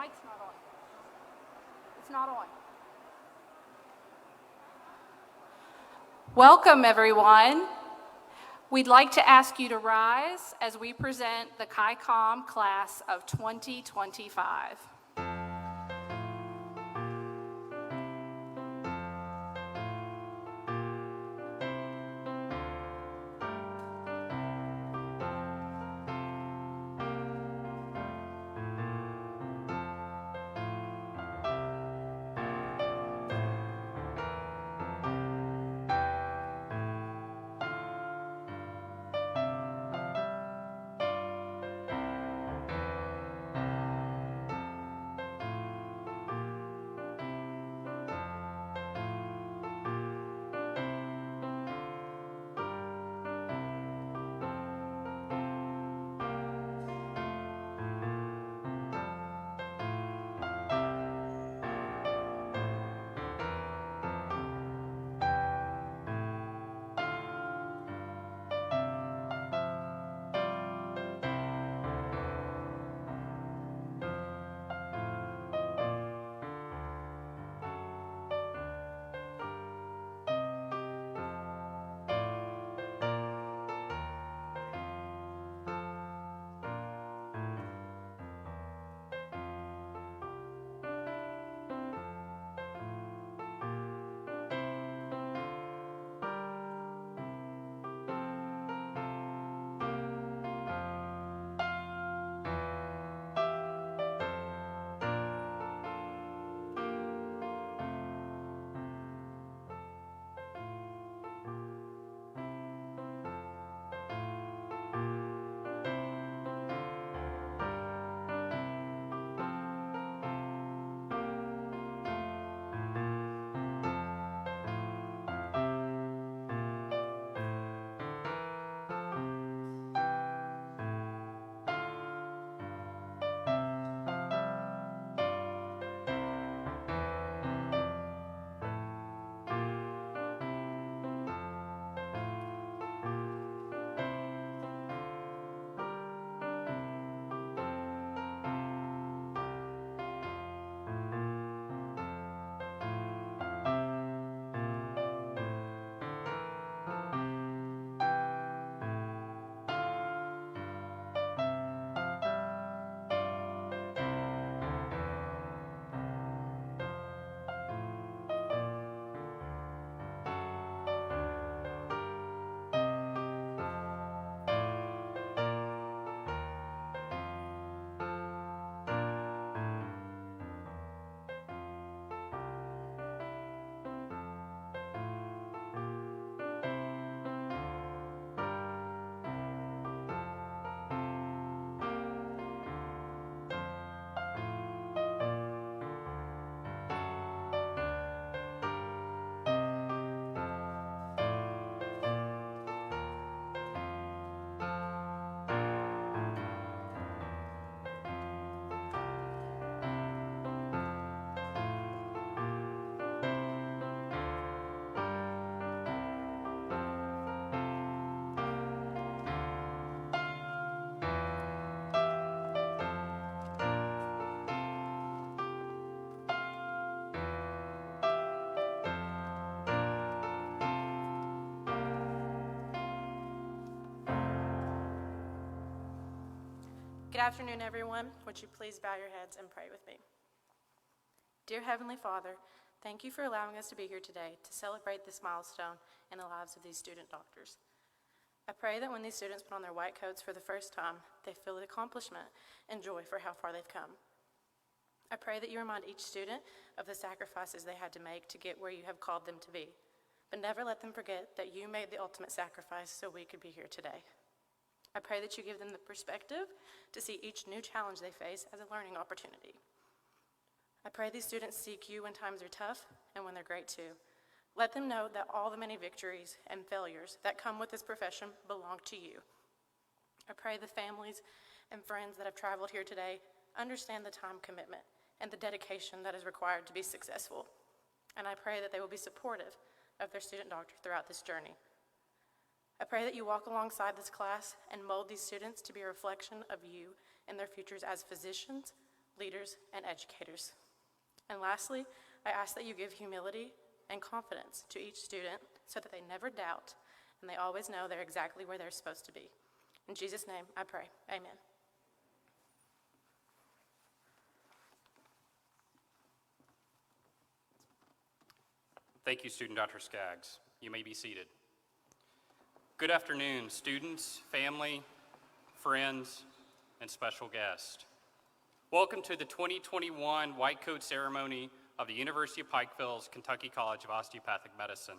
mic's not on. It's not on. Welcome, everyone. We'd like to ask you to rise as we present the KYCOM class of 2025. Good afternoon, everyone. Would you please bow your heads and pray with me? Dear Heavenly Father, thank you for allowing us to be here today to celebrate this milestone in the lives of these student doctors. I pray that when these students put on their white coats for the first time, they feel the accomplishment and joy for how far they've come. I pray that you remind each student of the sacrifices they had to make to get where you have called them to be, but never let them forget that you made the ultimate sacrifice so we could be here today. I pray that you give them the perspective to see each new challenge they face as a learning opportunity. I pray these students seek you when times are tough and when they're great too. Let them know that all the many victories and failures that come with this profession belong to you. I pray the families and friends that have traveled here today understand the time commitment and the dedication that is required to be successful. And I pray that they will be supportive of their student doctor throughout this journey. I pray that you walk alongside this class and mold these students to be a reflection of you in their futures as physicians, leaders, and educators. And lastly, I ask that you give humility and confidence to each student so that they never doubt and they always know they're exactly where they're supposed to be. In Jesus' name, I pray. Amen. Thank you, Student Dr. Skaggs. You may be seated. Good afternoon, students, family, friends, and special guests. Welcome to the 2021 White Coat Ceremony of the University of Pikeville's Kentucky College of Osteopathic Medicine,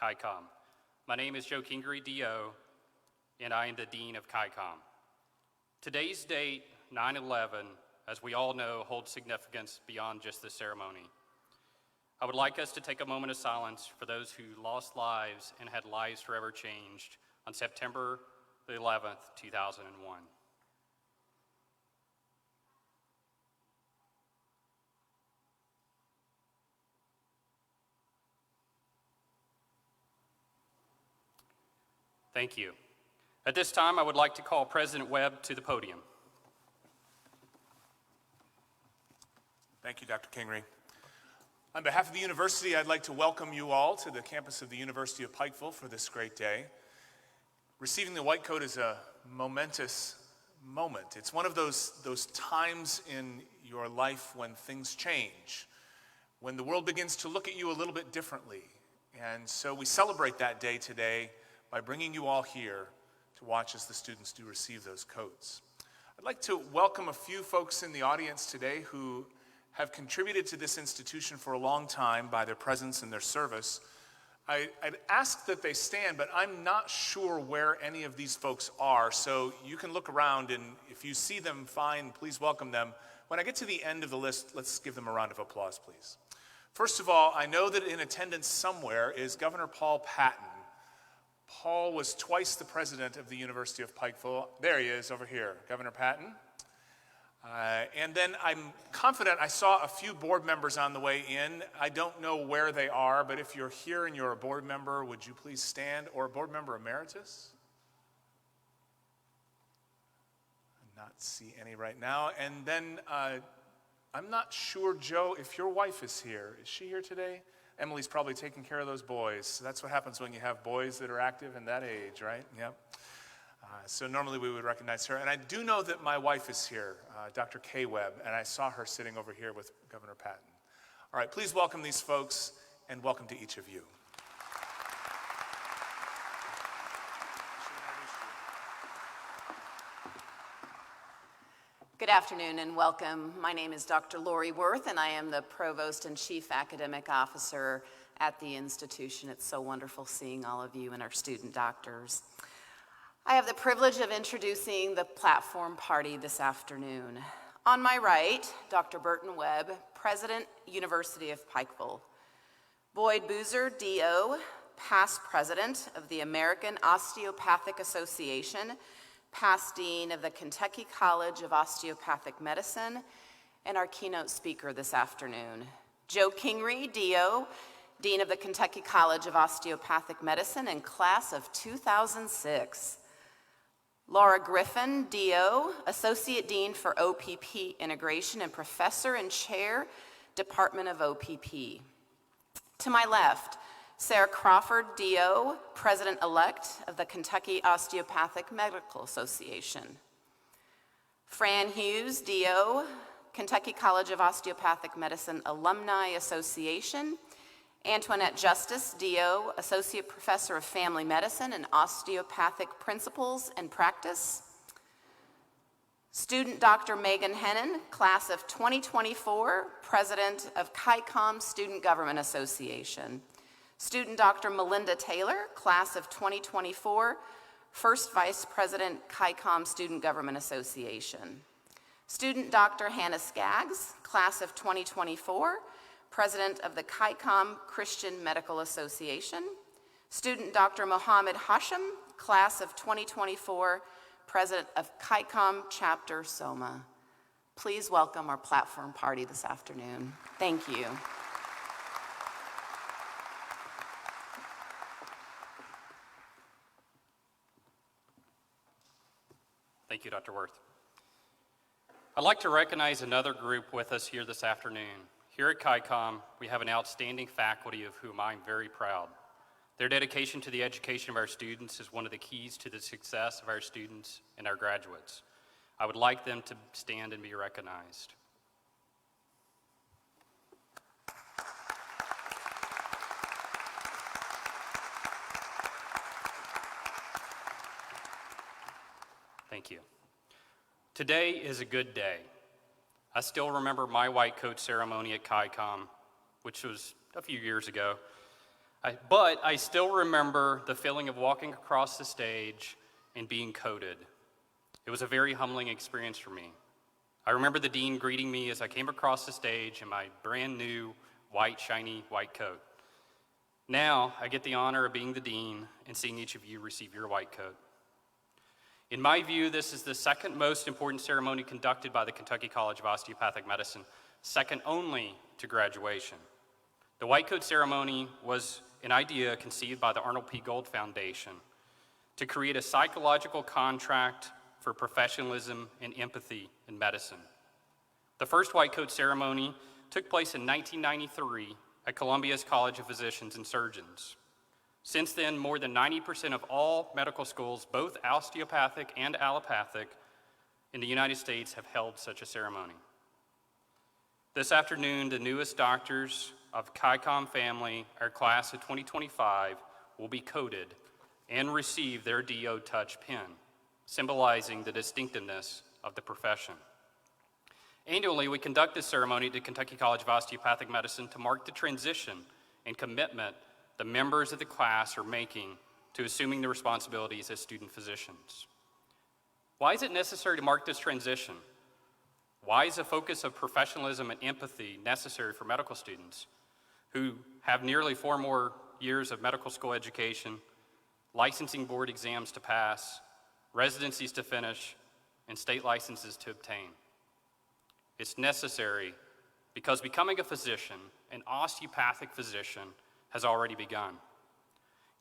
KYCOM. My name is Joe Kingery, DO, and I am the Dean of KYCOM. Today's date, 9/11, as we all know, holds significance beyond just the ceremony. I would like us to take a moment of silence for those who lost lives and had lives forever changed on September the 11th, 2001. Thank you. At this time, I would like to call President Webb to the podium. Thank you, Dr. Kingery. On behalf of the university, I'd like to welcome you all to the campus of the University of Pikeville for this great day. Receiving the white coat is a momentous moment. It's one of those times in your life when things change, when the world begins to look at you a little bit differently. And so we celebrate that day today by bringing you all here to watch as the students do receive those coats. I'd like to welcome a few folks in the audience today who have contributed to this institution for a long time by their presence and their service. I'd ask that they stand, but I'm not sure where any of these folks are, so you can look around, and if you see them, fine, please welcome them. When I get to the end of the list, let's give them a round of applause, please. First of all, I know that in attendance somewhere is Governor Paul Patton. Paul was twice the president of the University of Pikeville. There he is over here, Governor Patton. And then I'm confident I saw a few board members on the way in. I don't know where they are, but if you're here and you're a board member, would you please stand? Or a board member emeritus? I not see any right now. And then I'm not sure, Joe, if your wife is here. Is she here today? Emily's probably taking care of those boys. That's what happens when you have boys that are active in that age, right? Yep. So normally we would recognize her. And I do know that my wife is here, Dr. K. Webb, and I saw her sitting over here with Governor Patton. All right, please welcome these folks, and welcome to each of you. Good afternoon and welcome. My name is Dr. Lori Worth, and I am the Provost and Chief Academic Officer at the institution. It's so wonderful seeing all of you and our student doctors. I have the privilege of introducing the platform party this afternoon. On my right, Dr. Burton Webb, President, University of Pikeville. Boyd Boozer, DO, past President of the American Osteopathic Association, past Dean of the Kentucky College of Osteopathic Medicine, and our keynote speaker this afternoon. Joe Kingery, DO, Dean of the Kentucky College of Osteopathic Medicine and class of 2006. Laura Griffin, DO, Associate Dean for OPP Integration and Professor and Chair, Department of OPP. To my left, Sarah Crawford, DO, President-elect of the Kentucky Osteopathic Medical Association. Fran Hughes, DO, Kentucky College of Osteopathic Medicine Alumni Association. Antoinette Justice, DO, Associate Professor of Family Medicine and Osteopathic Principles and Practice. Student Dr. Megan Hennon, class of 2024, President of KYCOM Student Government Association. Student Dr. Melinda Taylor, class of 2024, First Vice President, KYCOM Student Government Association. Student Dr. Hannah Skaggs, class of 2024, President of the KYCOM Christian Medical Association. Student Dr. Mohammed Hashim, class of 2024, President of KYCOM Chapter Soma. Please welcome our platform party this afternoon. Thank you. Thank you, Dr. Worth. I'd like to recognize another group with us here this afternoon. Here at KYCOM, we have an outstanding faculty of whom I'm very proud. Their dedication to the education of our students is one of the keys to the success of our students and our graduates. I would like them to stand and be recognized. Thank you. Today is a good day. I still remember my white coat ceremony at KYCOM, which was a few years ago. But I still remember the feeling of walking across the stage and being coated. It was a very humbling experience for me. I remember the dean greeting me as I came across the stage in my brand new white, shiny white coat. Now I get the honor of being the dean and seeing each of you receive your white coat. In my view, this is the second most important ceremony conducted by the Kentucky College of Osteopathic Medicine, second only to graduation. The white coat ceremony was an idea conceived by the Arnold P. Gold Foundation to create a psychological contract for professionalism and empathy in medicine. The first white coat ceremony took place in 1993 at Columbia's College of Physicians and Surgeons. Since then, more than 90% of all medical schools, both osteopathic and allopathic, in the United States have held such a ceremony. This afternoon, the newest doctors of KYCOM family, our class of 2025, will be coated and receive their DO Touch pin, symbolizing the distinctiveness of the profession. Annually, we conduct this ceremony at the Kentucky College of Osteopathic Medicine to mark the transition and commitment the members of the class are making to assuming the responsibilities as student physicians. Why is it necessary to mark this transition? Why is a focus of professionalism and empathy necessary for medical students who have nearly 4 more years of medical school education, licensing board exams to pass, residencies to finish, and state licenses to obtain? It's necessary because becoming a physician, an osteopathic physician, has already begun.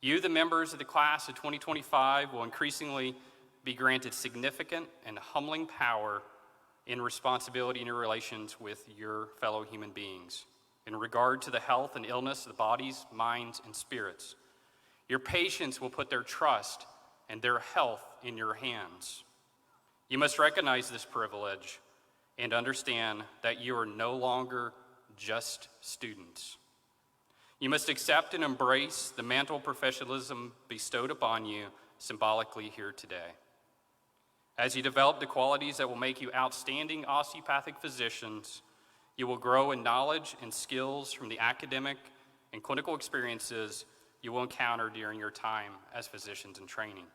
You, the members of the class of 2025, will increasingly be granted significant and humbling power in responsibility in your relations with your fellow human beings in regard to the health and illness of the bodies, minds, and spirits. Your patients will put their trust and their health in your hands. You must recognize this privilege and understand that you are no longer just students. You must accept and embrace the mantle of professionalism bestowed upon you symbolically here today. As you develop the qualities that will make you outstanding osteopathic physicians, you will grow in knowledge and skills from the academic and clinical experiences you will encounter during your time as physicians in training.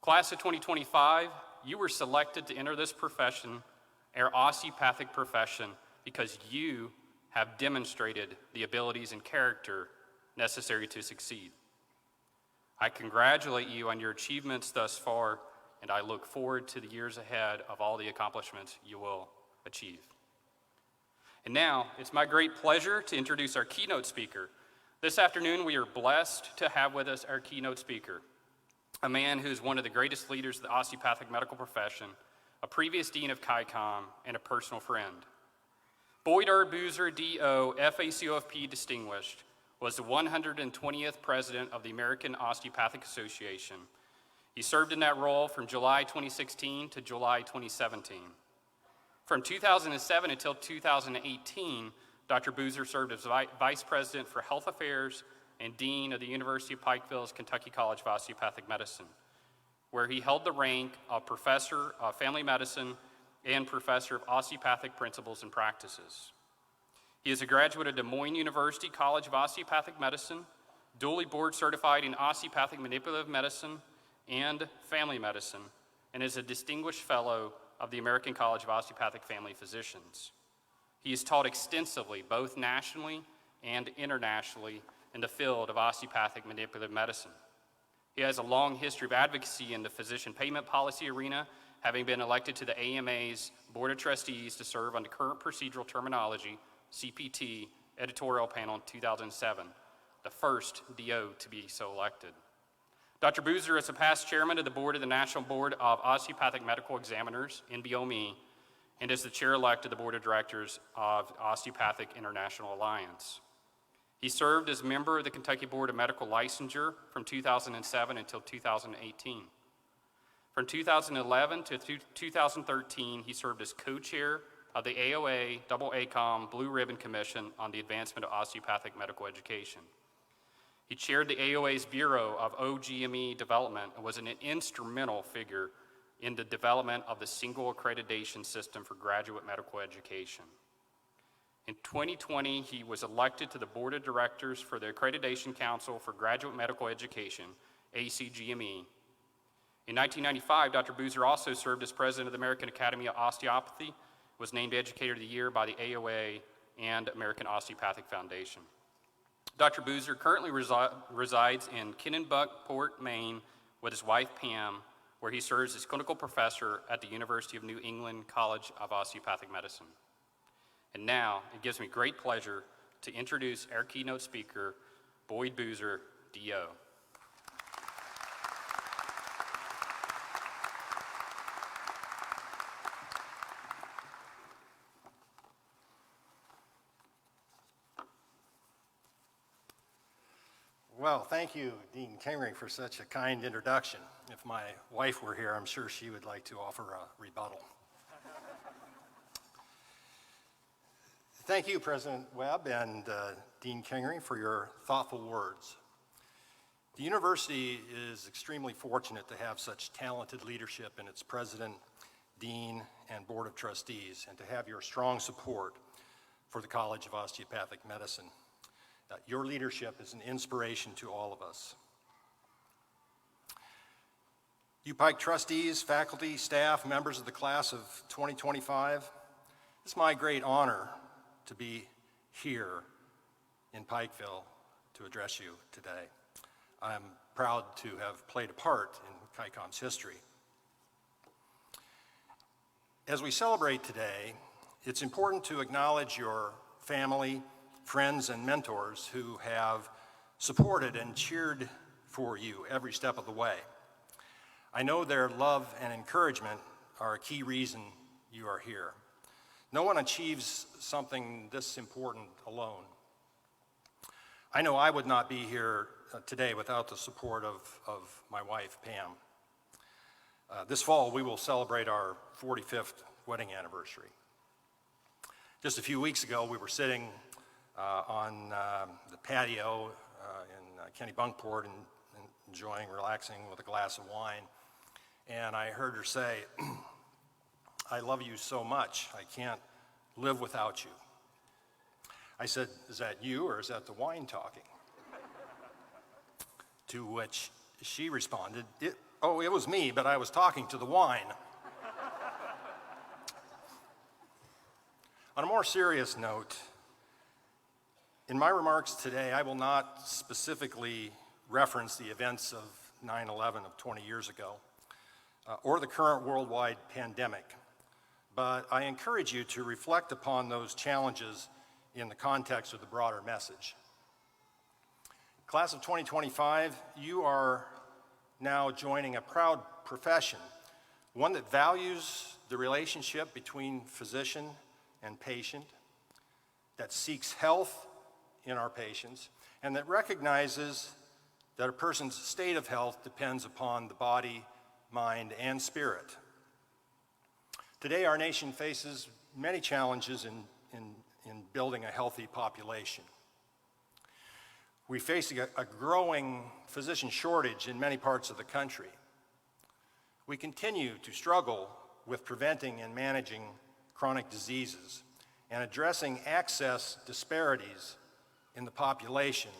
Class of 2025, you were selected to enter this profession, our osteopathic profession, because you have demonstrated the abilities and character necessary to succeed. I congratulate you on your achievements thus far, and I look forward to the years ahead of all the accomplishments you will achieve. And now, it's my great pleasure to introduce our keynote speaker. This afternoon, we are blessed to have with us our keynote speaker, a man who is one of the greatest leaders of the osteopathic medical profession, a previous dean of KYCOM, and a personal friend. Boyd R. Boozer, D.O., FACOFP Distinguished, was the 120th president of the American Osteopathic Association. He served in that role from July 2016 to July 2017. From 2007 until 2018, Dr. Boozer served as Vice President for Health Affairs and Dean of the University of Pikeville's Kentucky College of Osteopathic Medicine, where he held the rank of Professor of Family Medicine and Professor of Osteopathic Principles and Practices. He is a graduate of Des Moines University College of Osteopathic Medicine, dually board certified in Osteopathic Manipulative Medicine and Family Medicine, and is a distinguished fellow of the American College of Osteopathic Family Physicians. He has taught extensively, both nationally and internationally, in the field of osteopathic manipulative medicine. He has a long history of advocacy in the physician payment policy arena, having been elected to the AMA's Board of Trustees to serve on the current procedural terminology, CPT, editorial panel in 2007, the first DO to be so elected. Dr. Boozer is a past chairman of the board of the National Board of Osteopathic Medical Examiners, NBOME, and is the chair-elect of the Board of Directors of Osteopathic International Alliance. He served as member of the Kentucky Board of Medical Licensure from 2007 until 2018. From 2011 to 2013, he served as co-chair of the AOA KYCOM Blue Ribbon Commission on the Advancement of Osteopathic Medical Education. He chaired the AOA's Bureau of OGME Development and was an instrumental figure in the development of the single accreditation system for graduate medical education. In 2020, he was elected to the Board of Directors for the Accreditation Council for Graduate Medical Education, ACGME. In 1995, Dr. Boozer also served as president of the American Academy of Osteopathy, was named Educator of the Year by the AOA and American Osteopathic Foundation. Dr. Boozer currently resides in Kennebunkport, Maine, with his wife Pam, where he serves as clinical professor at the University of New England College of Osteopathic Medicine. And now, it gives me great pleasure to introduce our keynote speaker, Boyd Boozer, DO. Well, thank you, Dean Kingery, for such a kind introduction. If my wife were here, I'm sure she would like to offer a rebuttal. Thank you, President Webb and Dean Kingery, for your thoughtful words. The university is extremely fortunate to have such talented leadership in its president, dean, and board of trustees, and to have your strong support for the College of Osteopathic Medicine. Your leadership is an inspiration to all of us. You Pike trustees, faculty, staff, members of the class of 2025, it's my great honor to be here in Pikeville to address you today. I'm proud to have played a part in KYCOM's history. As we celebrate today, it's important to acknowledge your family, friends, and mentors who have supported and cheered for you every step of the way. I know their love and encouragement are a key reason you are here. No one achieves something this important alone. I know I would not be here today without the support of my wife, Pam. This fall, we will celebrate our 45th wedding anniversary. Just a few weeks ago, we were sitting on the patio in Kennebunkport and enjoying, relaxing with a glass of wine. And I heard her say, "I love you so much, I can't live without you." I said, "Is that you or is that the wine talking?" To which she responded, it was me, but I was talking to the wine." On a more serious note, in my remarks today, I will not specifically reference the events of 9/11 of 20 years ago, or the current worldwide pandemic, but I encourage you to reflect upon those challenges in the context of the broader message. Class of 2025, you are now joining a proud profession, one that values the relationship between physician and patient, that seeks health in our patients, and that recognizes that a person's state of health depends upon the body, mind, and spirit. Today, our nation faces many challenges in building a healthy population. We face a growing physician shortage in many parts of the country. We continue to struggle with preventing and managing chronic diseases and addressing access disparities in the population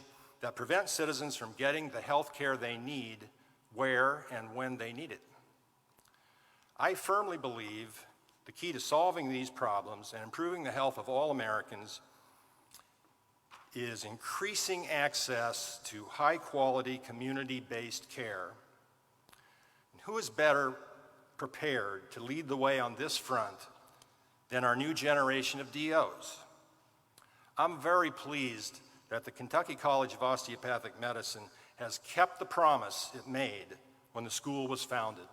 that prevent citizens from getting the health care they need where and when they need it. I firmly believe the key to solving these problems and improving the health of all Americans is increasing access to high-quality, community-based care. And who is better prepared to lead the way on this front than our new generation of DOs? I'm very pleased that the Kentucky College of Osteopathic Medicine has kept the promise it made when the school was founded.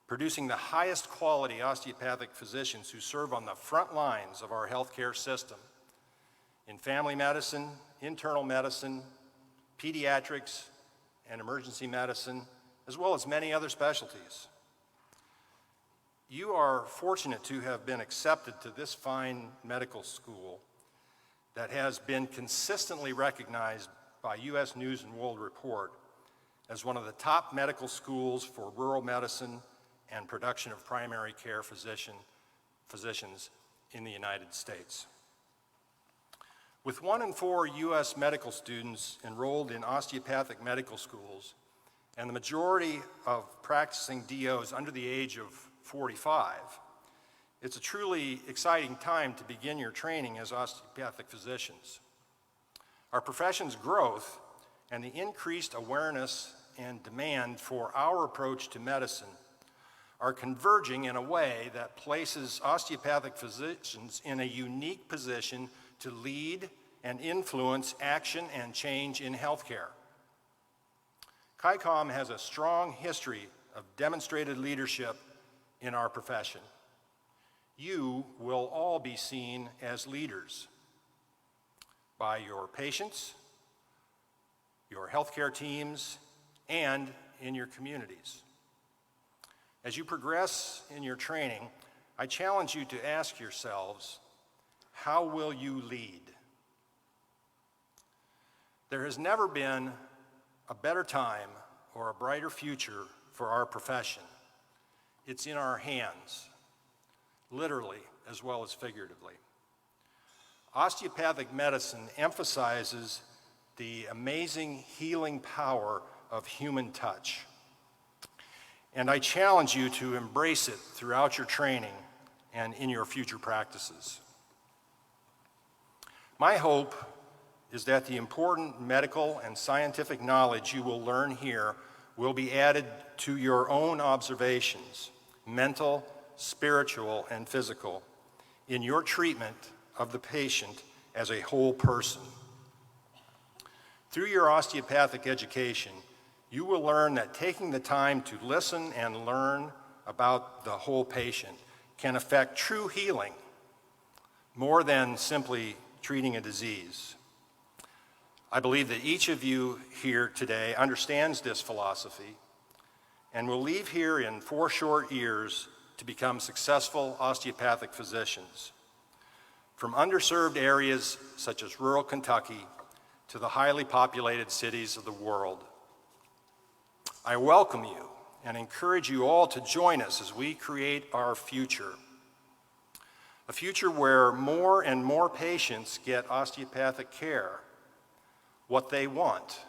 producing the highest quality osteopathic physicians who serve on the front lines of our healthcare system in family medicine, internal medicine, pediatrics, and emergency medicine, as well as many other specialties. You are fortunate to have been accepted to this fine medical school that has been consistently recognized by U.S. News and World Report as one of the top medical schools for rural medicine and production of primary care physicians in the United States. With 1 in 4 U.S. medical students enrolled in osteopathic medical schools, and the majority of practicing DOs under the age of 45, it's a truly exciting time to begin your training as osteopathic physicians. Our profession's growth and the increased awareness and demand for our approach to medicine are converging in a way that places osteopathic physicians in a unique position to lead and influence action and change in healthcare. KYCOM has a strong history of demonstrated leadership in our profession. You will all be seen as leaders by your patients, your healthcare teams, and in your communities. As you progress in your training, I challenge you to ask yourselves, how will you lead? There has never been a better time or a brighter future for our profession. It's in our hands, literally as well as figuratively. Osteopathic medicine emphasizes the amazing healing power of human touch. And I challenge you to embrace it throughout your training and in your future practices. My hope is that the important medical and scientific knowledge you will learn here will be added to your own observations, mental, spiritual, and physical, in your treatment of the patient as a whole person. Through your osteopathic education, you will learn that taking the time to listen and learn about the whole patient can affect true healing more than simply treating a disease. I believe that each of you here today understands this philosophy and will leave here in 4 short years to become successful osteopathic physicians. From underserved areas such as rural Kentucky to the highly populated cities of the world. I welcome you and encourage you all to join us as we create our future. A future where more and more patients get osteopathic care, what they want,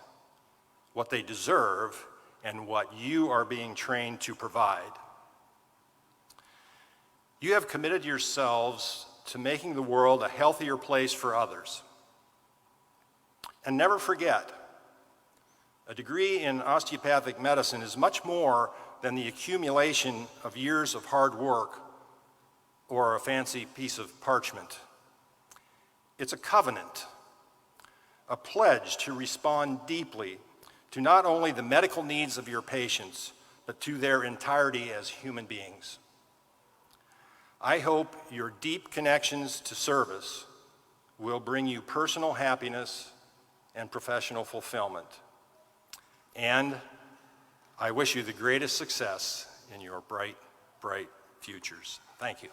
what they deserve, and what you are being trained to provide. You have committed yourselves to making the world a healthier place for others. And never forget, a degree in osteopathic medicine is much more than the accumulation of years of hard work or a fancy piece of parchment. It's a covenant, a pledge to respond deeply to not only the medical needs of your patients, but to their entirety as human beings. I hope your deep connections to service will bring you personal happiness and professional fulfillment. And I wish you the greatest success in your bright, bright futures. Thank you.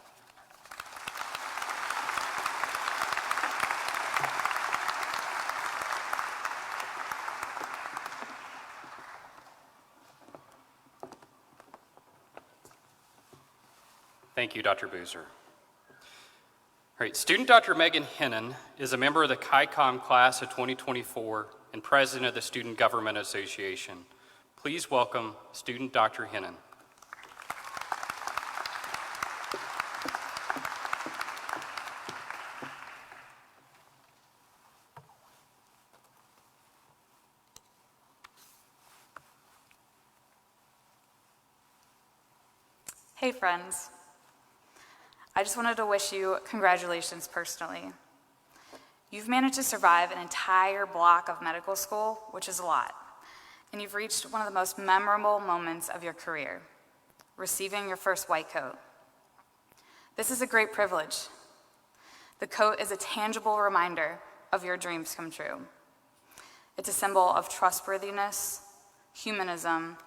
Thank you, Dr. Boozer. All right, student Dr. Megan Hennon is a member of the KYCOM class of 2024 and president of the Student Government Association. Please welcome student Dr. Hennon. Hey friends, I just wanted to wish you congratulations personally. You've managed to survive an entire block of medical school, which is a lot, and you've reached one of the most memorable moments of your career. receiving your first white coat. This is a great privilege. The coat is a tangible reminder of your dreams come true. It's a symbol of trustworthiness, humanism,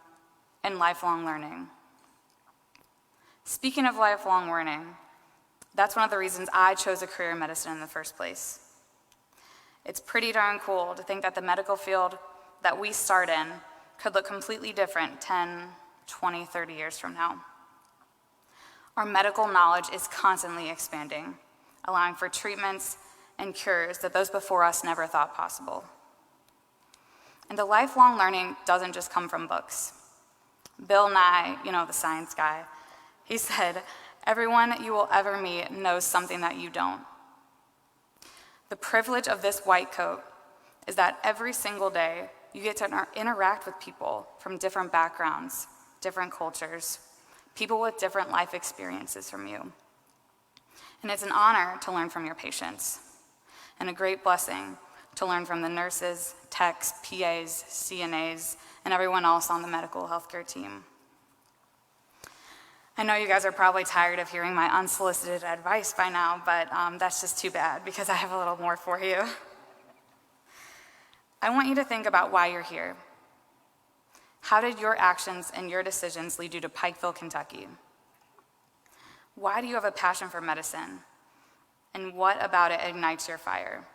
and lifelong learning. Speaking of lifelong learning, that's one of the reasons I chose a career in medicine in the first place. It's pretty darn cool to think that the medical field that we start in could look completely different 10, 20, 30 years from now. Our medical knowledge is constantly expanding, allowing for treatments and cures that those before us never thought possible. And the lifelong learning doesn't just come from books. Bill Nye, the science guy, he said, "Everyone you will ever meet knows something that you don't." The privilege of this white coat is that every single day you get to interact with people from different backgrounds, different cultures, people with different life experiences from you. And it's an honor to learn from your patients, and a great blessing to learn from the nurses, techs, PAs, CNAs, and everyone else on the medical healthcare team. I know you guys are probably tired of hearing my unsolicited advice by now, but that's just too bad because I have a little more for you. I want you to think about why you're here. How did your actions and your decisions lead you to Pikeville, Kentucky? Why do you have a passion for medicine? And what about it ignites your fire?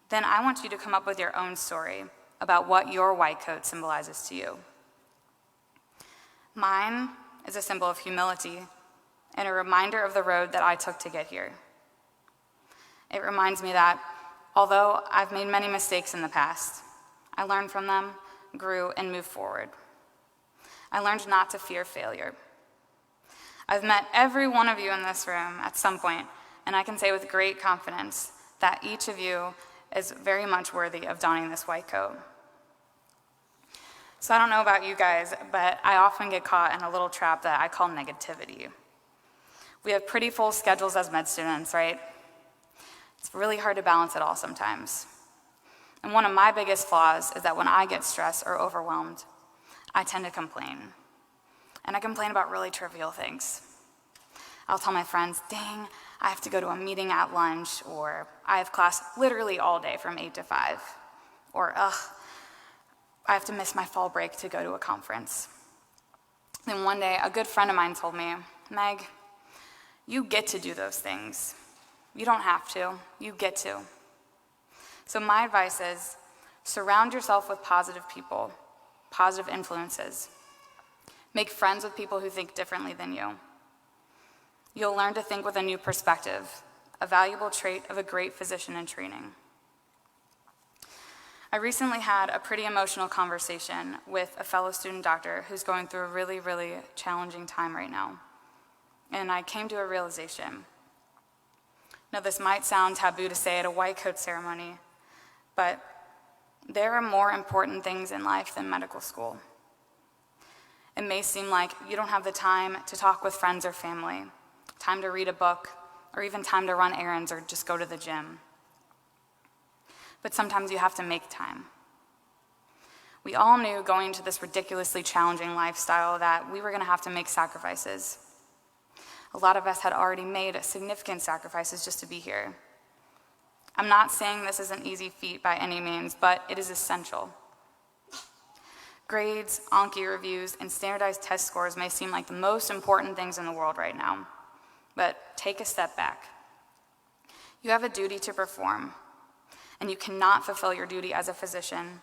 Then I want you to come up with your own story about what your white coat symbolizes to you. Mine is a symbol of humility and a reminder of the road that I took to get here. It reminds me that although I've made many mistakes in the past, I learned from them, grew, and moved forward. I learned not to fear failure. I've met every one of you in this room at some point, and I can say with great confidence that each of you is very much worthy of donning this white coat. So I don't know about you guys, but I often get caught in a little trap that I call negativity. We have pretty full schedules as med students, right? It's really hard to balance it all sometimes. And one of my biggest flaws is that when I get stressed or overwhelmed, I tend to complain. And I complain about really trivial things. I'll tell my friends, dang, I have to go to a meeting at lunch, or I have class literally all day from 8 to 5, or I have to miss my fall break to go to a conference. Then one day, a good friend of mine told me, Meg, you get to do those things. You don't have to, you get to. So my advice is, surround yourself with positive people, positive influences. Make friends with people who think differently than you. You'll learn to think with a new perspective, a valuable trait of a great physician in training. I recently had a pretty emotional conversation with a fellow student doctor who's going through a really, really challenging time right now. And I came to a realization. Now, this might sound taboo to say at a white coat ceremony, but there are more important things in life than medical school. It may seem like you don't have the time to talk with friends or family, time to read a book, or even time to run errands or just go to the gym. But sometimes you have to make time. We all knew going to this ridiculously challenging lifestyle that we were going to have to make sacrifices. A lot of us had already made significant sacrifices just to be here. I'm not saying this is an easy feat by any means, but it is essential. Grades, Anki reviews, and standardized test scores may seem like the most important things in the world right now, but take a step back. You have a duty to perform, and you cannot fulfill your duty as a physician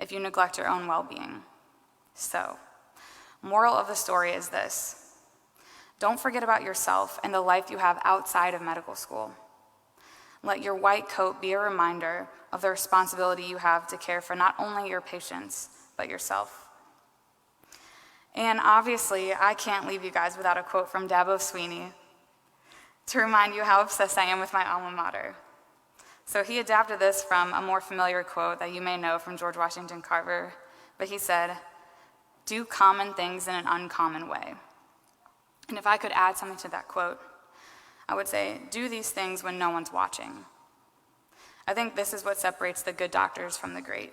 if you neglect your own well-being. So, moral of the story is this: don't forget about yourself and the life you have outside of medical school. Let your white coat be a reminder of the responsibility you have to care for not only your patients, but yourself. And obviously, I can't leave you guys without a quote from Dabo Sweeney to remind you how obsessed I am with my alma mater. So he adapted this from a more familiar quote that you may know from George Washington Carver, but he said, "Do common things in an uncommon way." And if I could add something to that quote, I would say, do these things when no one's watching. I think this is what separates the good doctors from the great.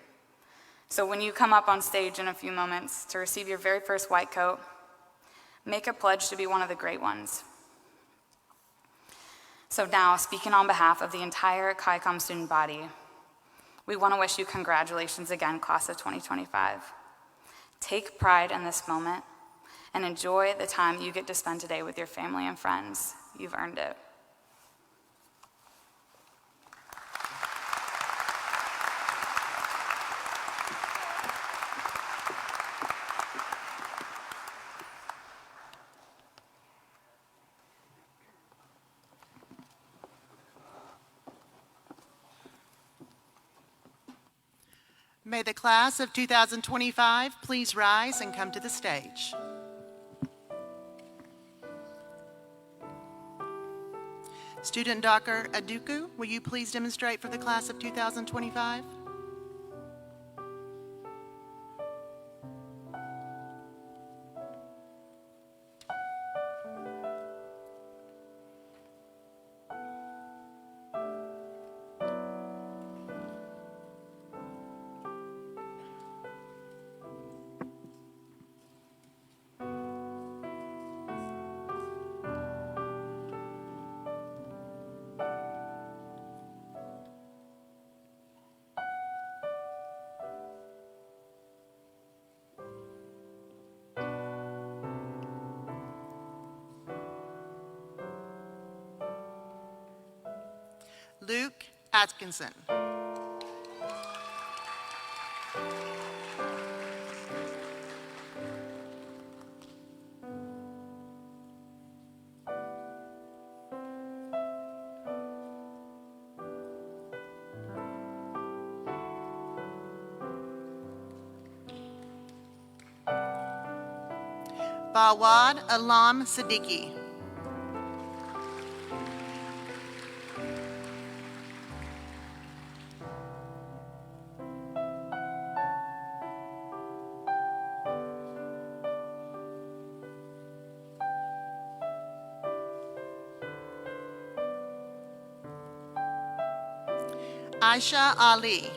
So when you come up on stage in a few moments to receive your very first white coat, Make a pledge to be one of the great ones. So now, speaking on behalf of the entire KYCOM student body, we want to wish you congratulations again, class of 2025. Take pride in this moment and enjoy the time you get to spend today with your family and friends. You've earned it. May the class of 2025 please rise and come to the stage. Student Dr. Aduku, will you please demonstrate for the class of 2025? Luke Atkinson. Fawad Alam Siddiqui. Aisha Ali.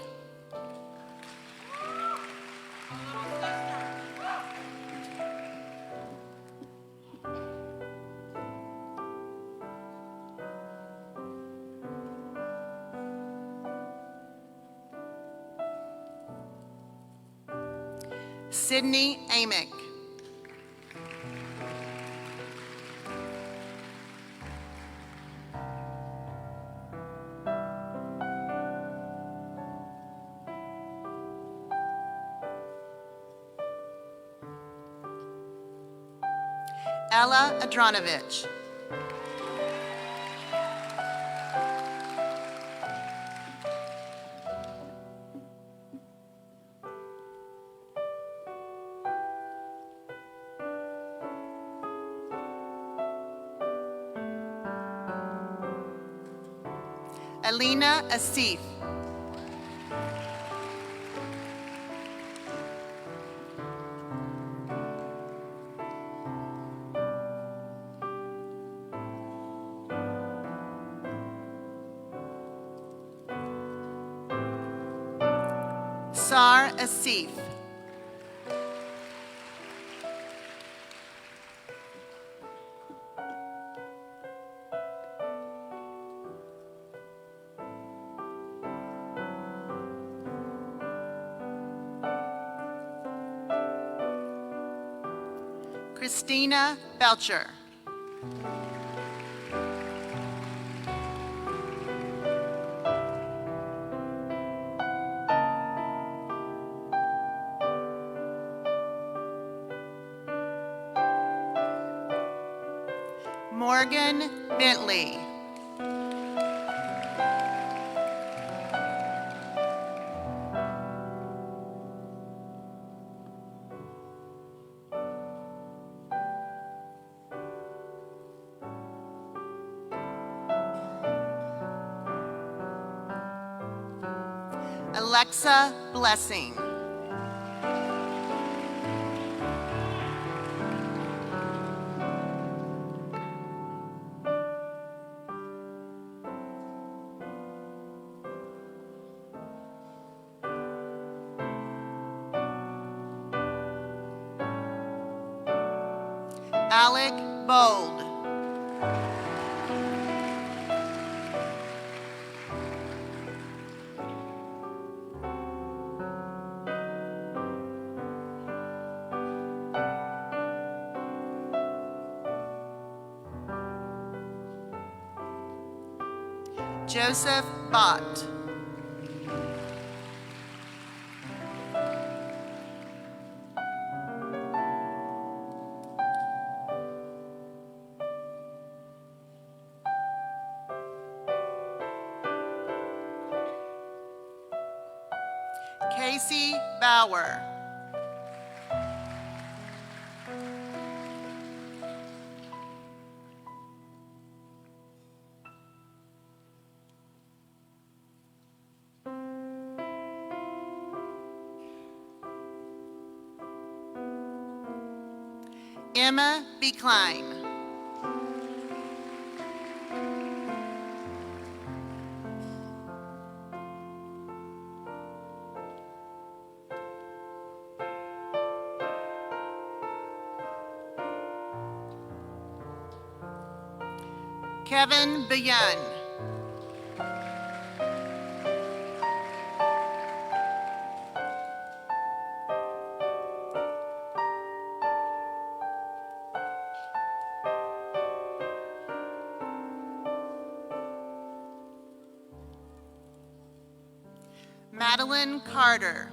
Sydney Amick. Ella Adranovich. Alina Asif. Sar Asif. Christina Belcher. Morgan Bentley. Alexa Blessing. Alec Bold. Joseph Bott. Casey Bauer. Emma B. Klein. Kevin Beyun. Madeline Carter.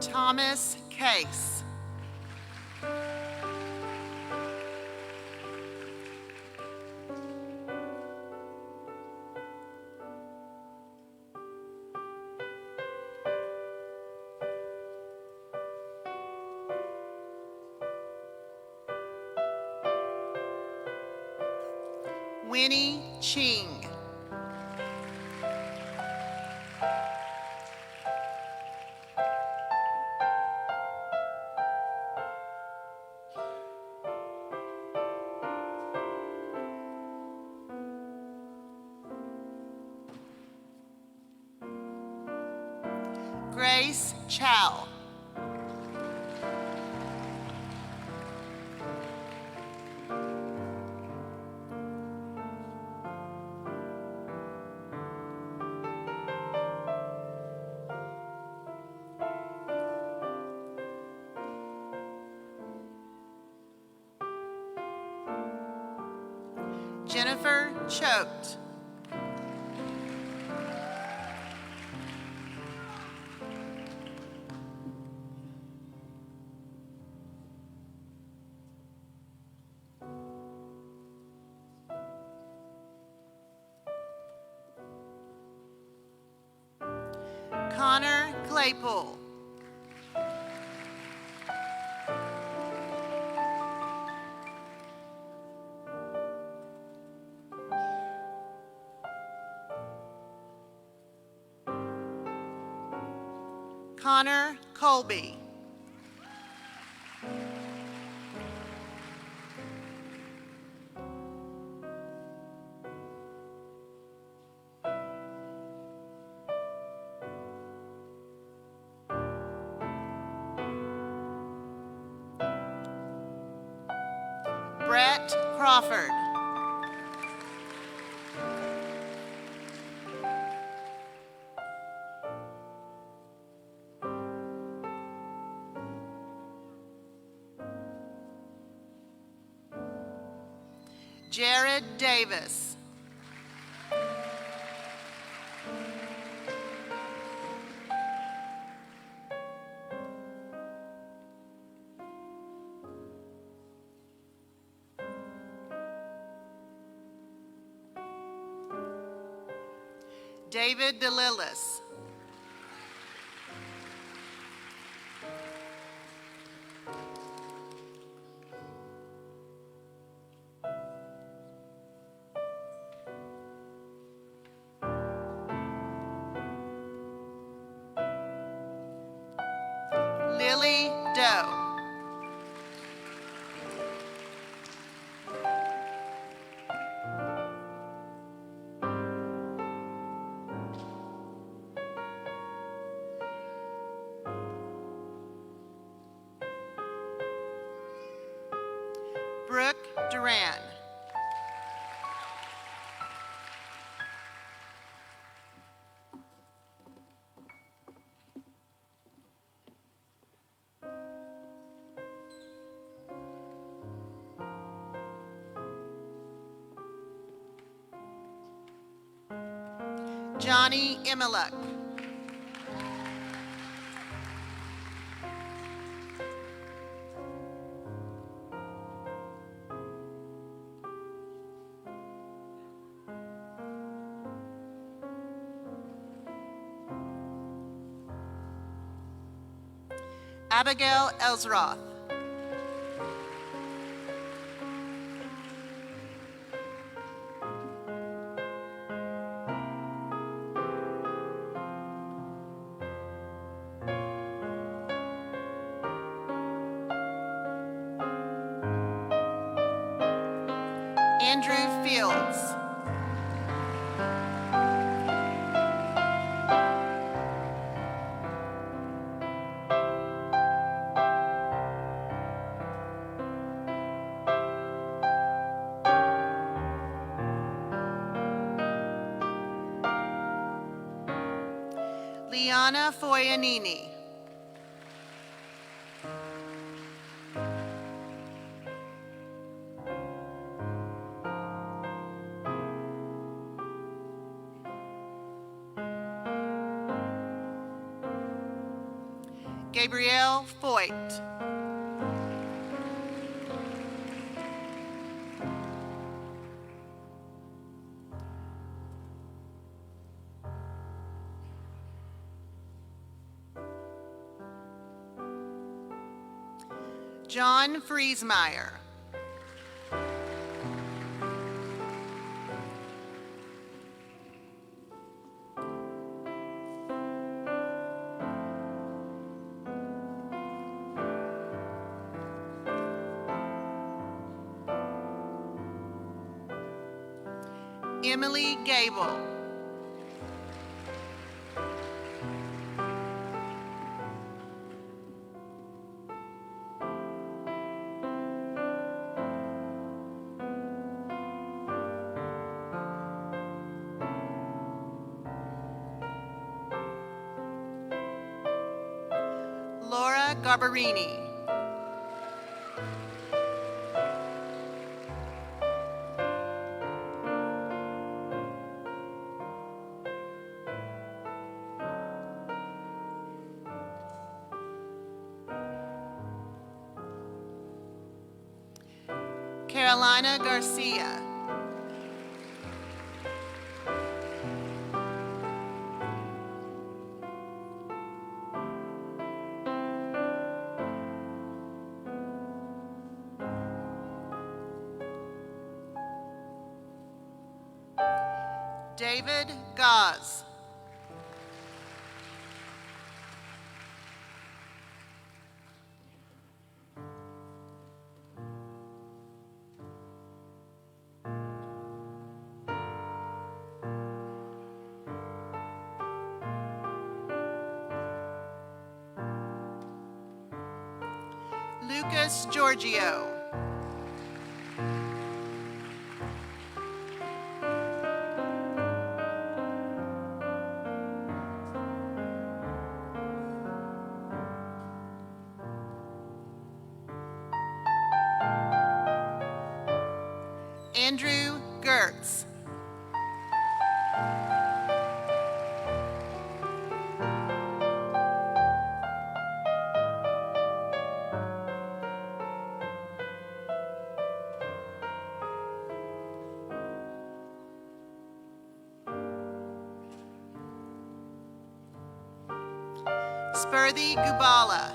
Thomas Case. Winnie Ching. Grace Chow. Jennifer Choate. Connor Claypool. Connor Colby. Brett Crawford. Jared Davis. David DeLillis. Lily Doe. Moran. Johnny Emiluk. Abigail Elsroth. Andrew Fields. Liana Foyanini. Gabrielle Foyt. John Friesmeyer. Emily Gable. Laura Garbarini. Carolina Garcia. David Gaz. Lucas Giorgio. Andrew Gertz. Spurthy Gubala.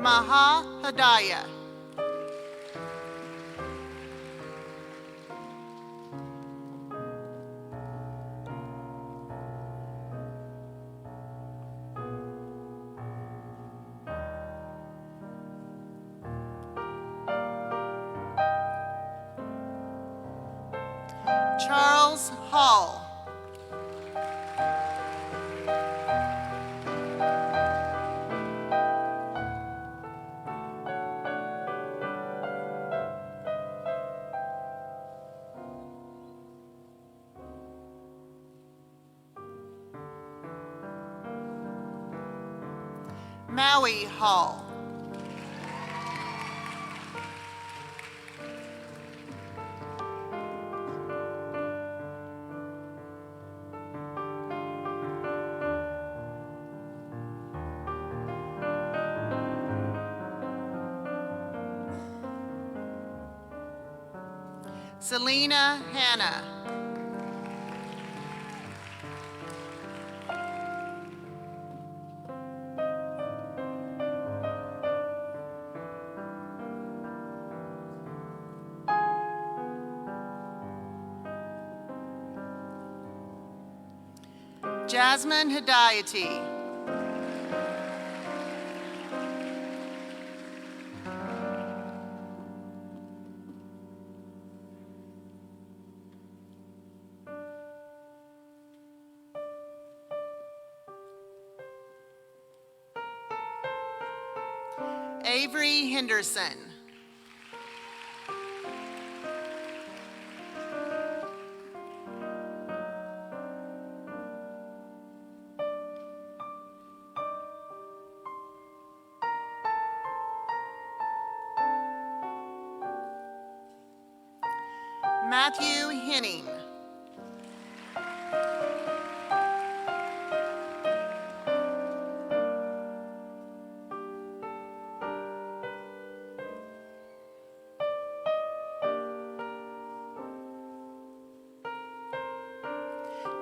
Maha Hadaya. Thomas Hall. Maui Hall. Selena Hannah. Jasmine Hidayati. Avery Henderson. Matthew Henning.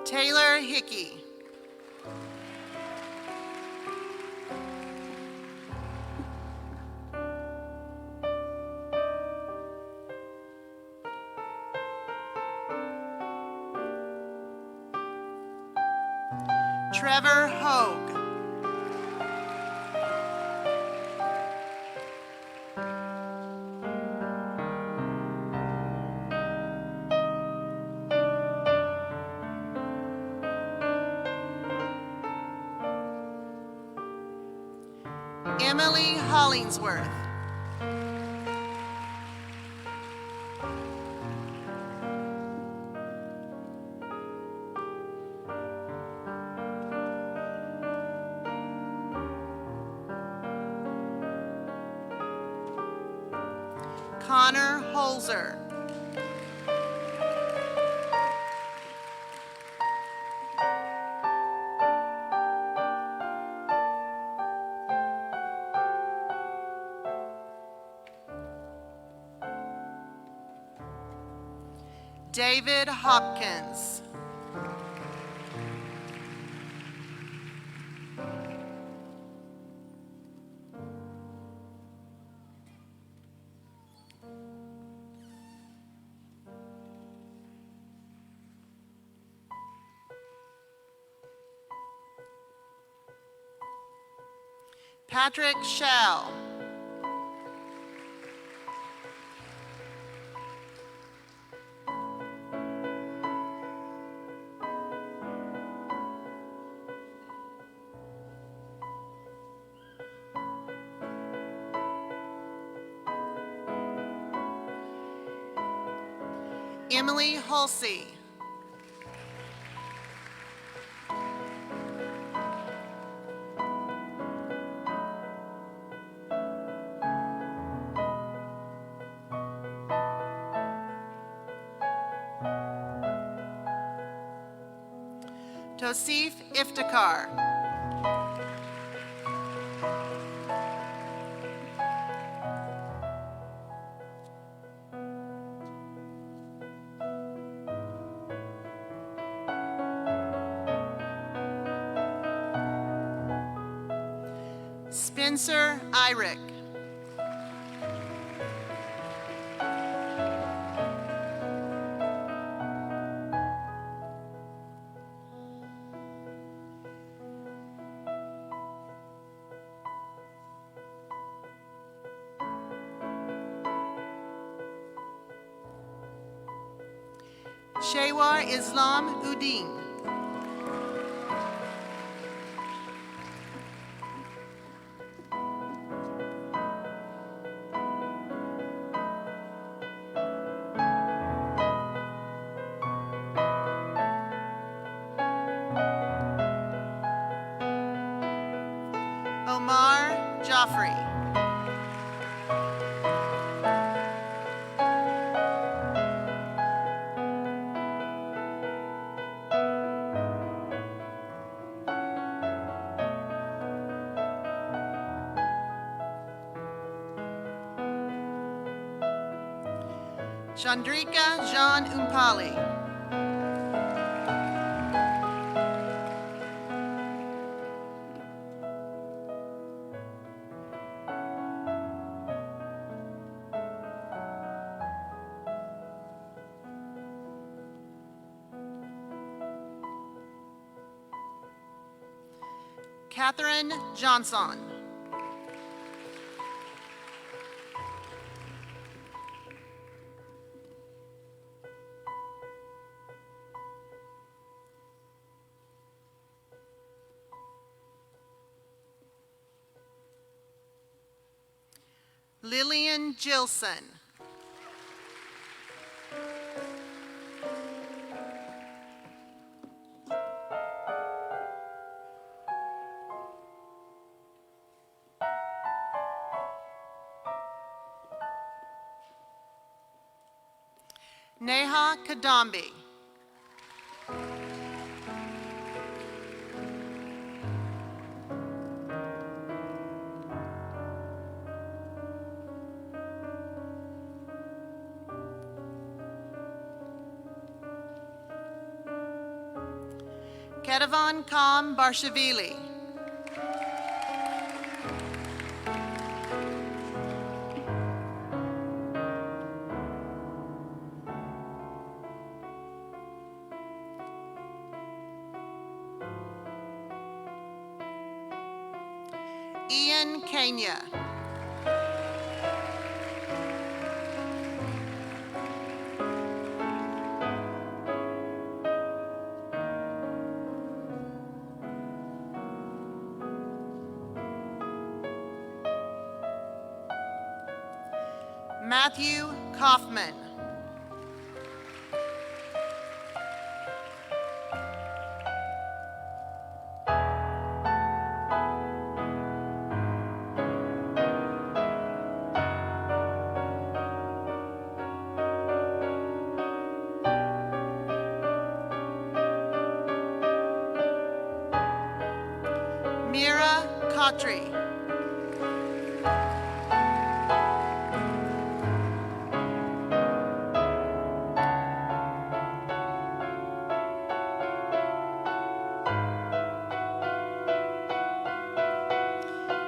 Taylor Hickey. Trevor Hogue. Emily Hollingsworth. Connor Holzer. David Hopkins. Patrick Schell. Emily Hulsey. Tosif Iftikhar. Spencer Irick. Shewar Islam Uddin. Omar Joffrey. Chandrika Jean Umpali. Catherine Johnson. Lillian Gilson. Neha Kadambi. Kedavan Kam Barshvili. Ian Kenya. Matthew Kaufman. Mira Khatri.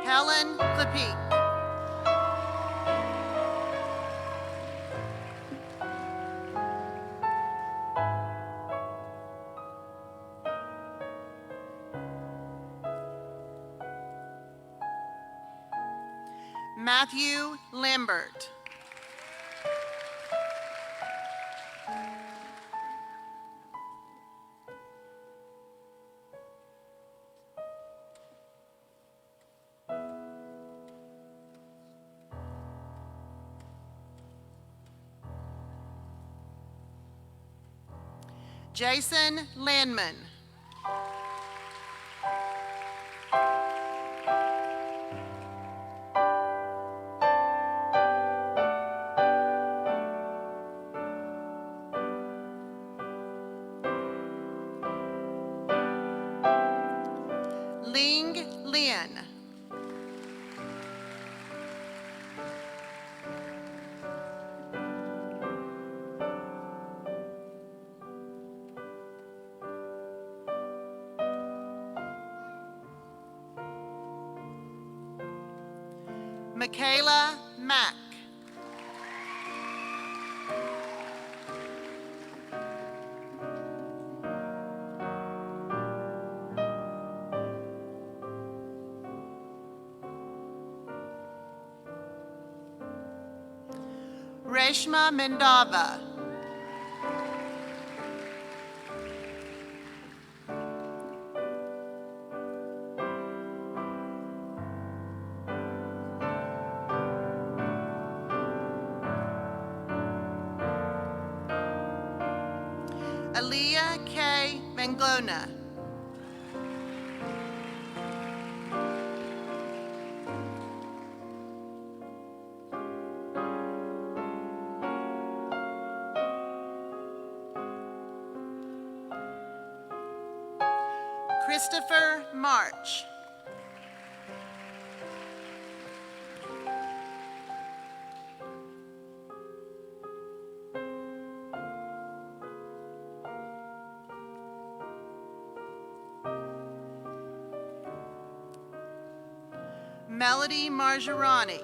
Helen Lepeak. Matthew Lambert. Jason Landman. Ling Lin. Michaela Mack. Reshma Mendava. Aaliyah K. Manglona. Christopher March. Melody Margerani.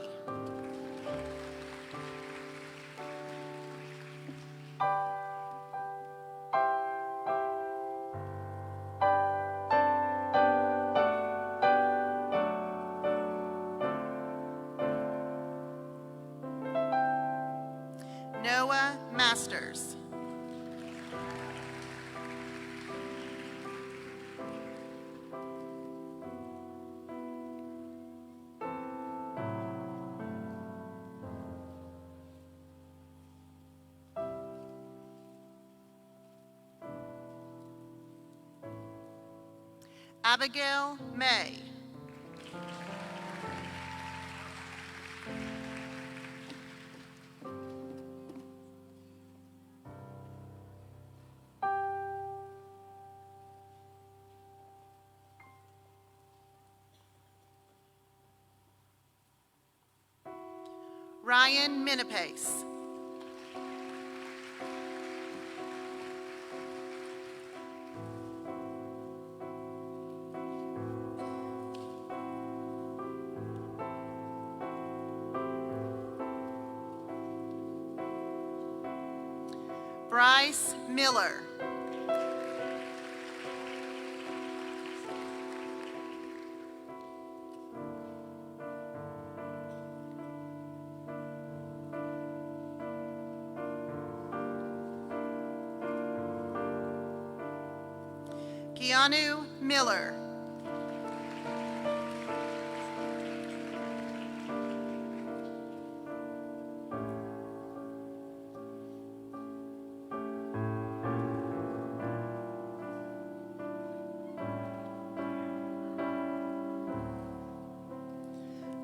Noah Masters. Abigail May. Ryan Minipace. Bryce Miller. Keanu Miller.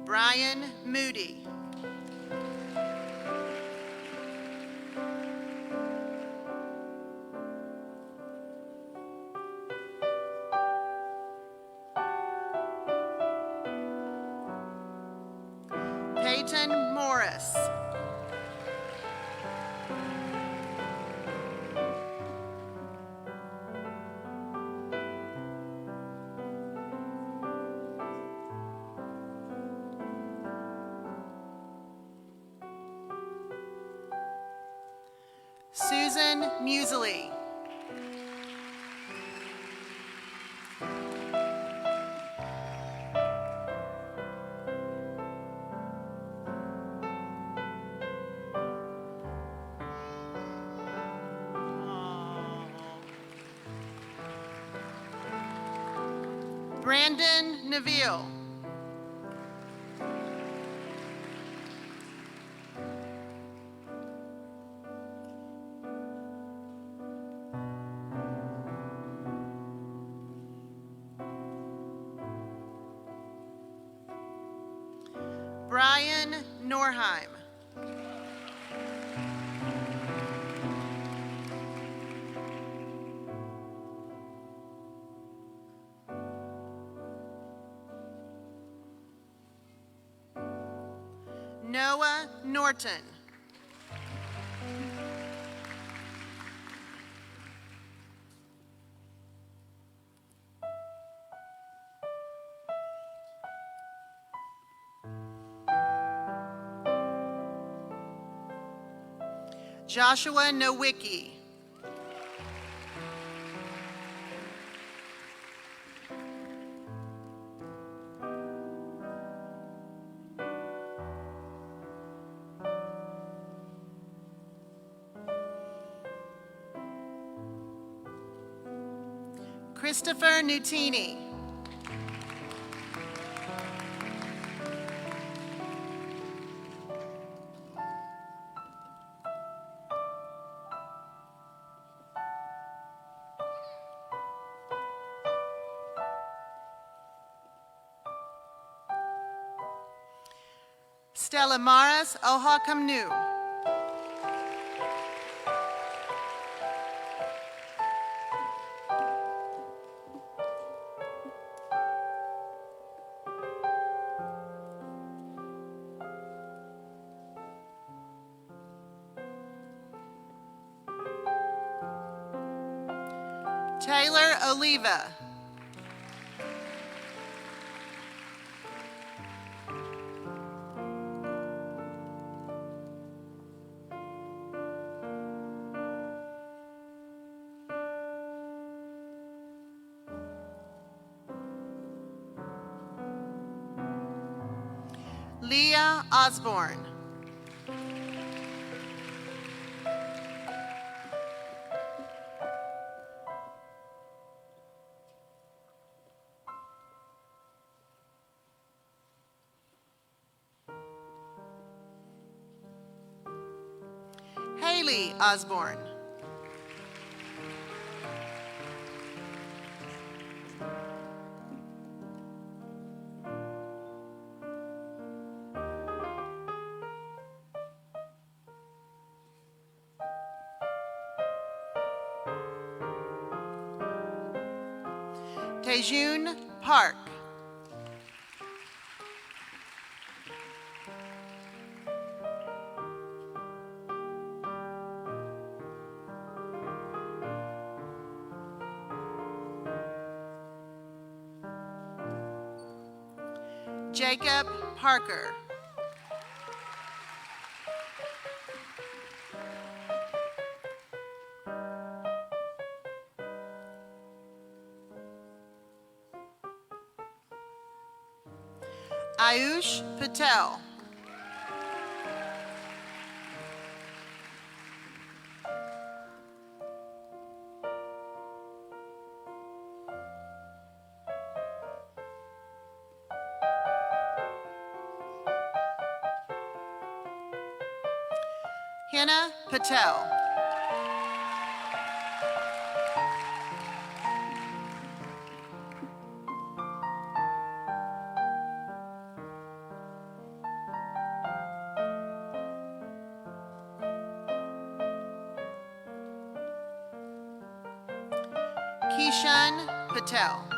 Brian Moody. Peyton Morris. Susan Muesli. Brandon Neville. Brian Norheim. Noah Norton. Joshua Nowicki. Christopher Nutini. Estela Maras Oha Kamnu. Taylor Oliva. Leah Osborne. Haley Osborne. Tejun Park. Jacob Parker. Ayush Patel. Hina Patel. Kishan Patel.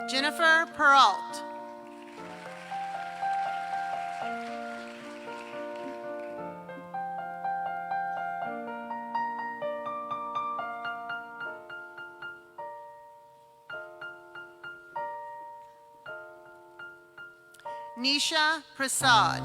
Jennifer Peralt. Nisha Prasad.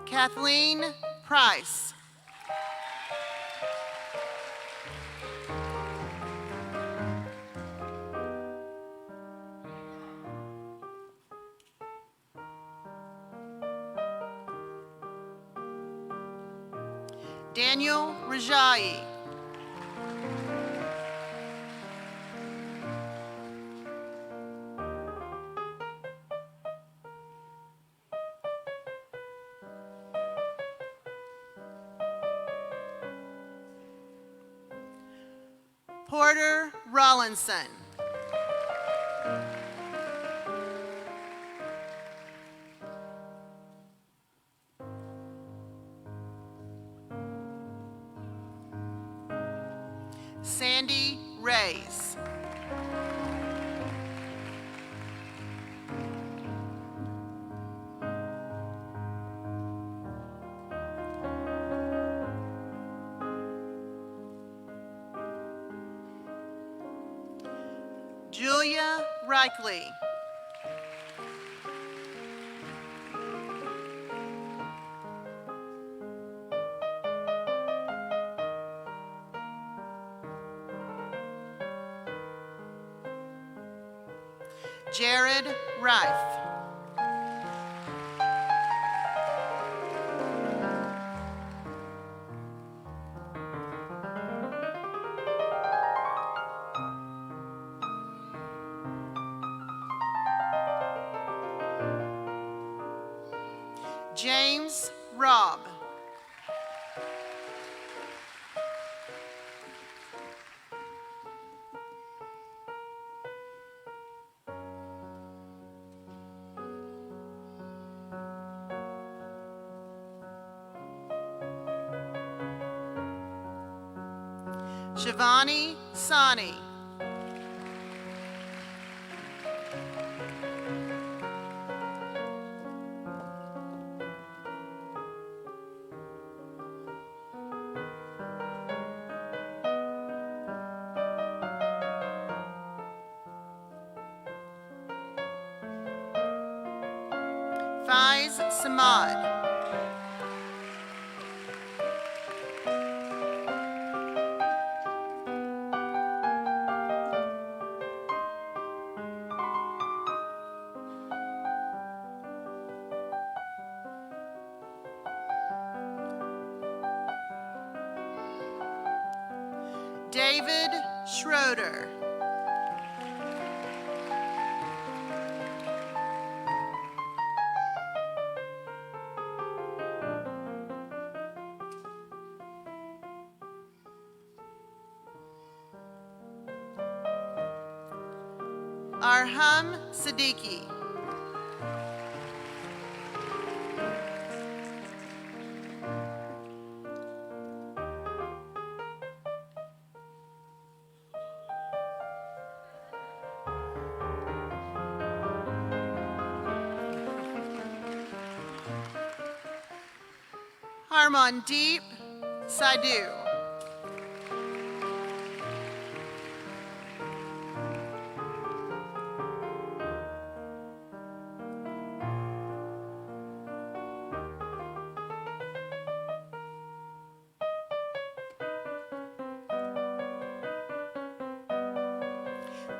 Kathleen Price. Daniel Rajai. Porter Rollinson. Sandy Reyes. Julia Reichley. Jared Reif. James Robb. Shivani Sani. Faiz Samad. David Schroeder. Arham Siddiqui. Harmandeep Saidu.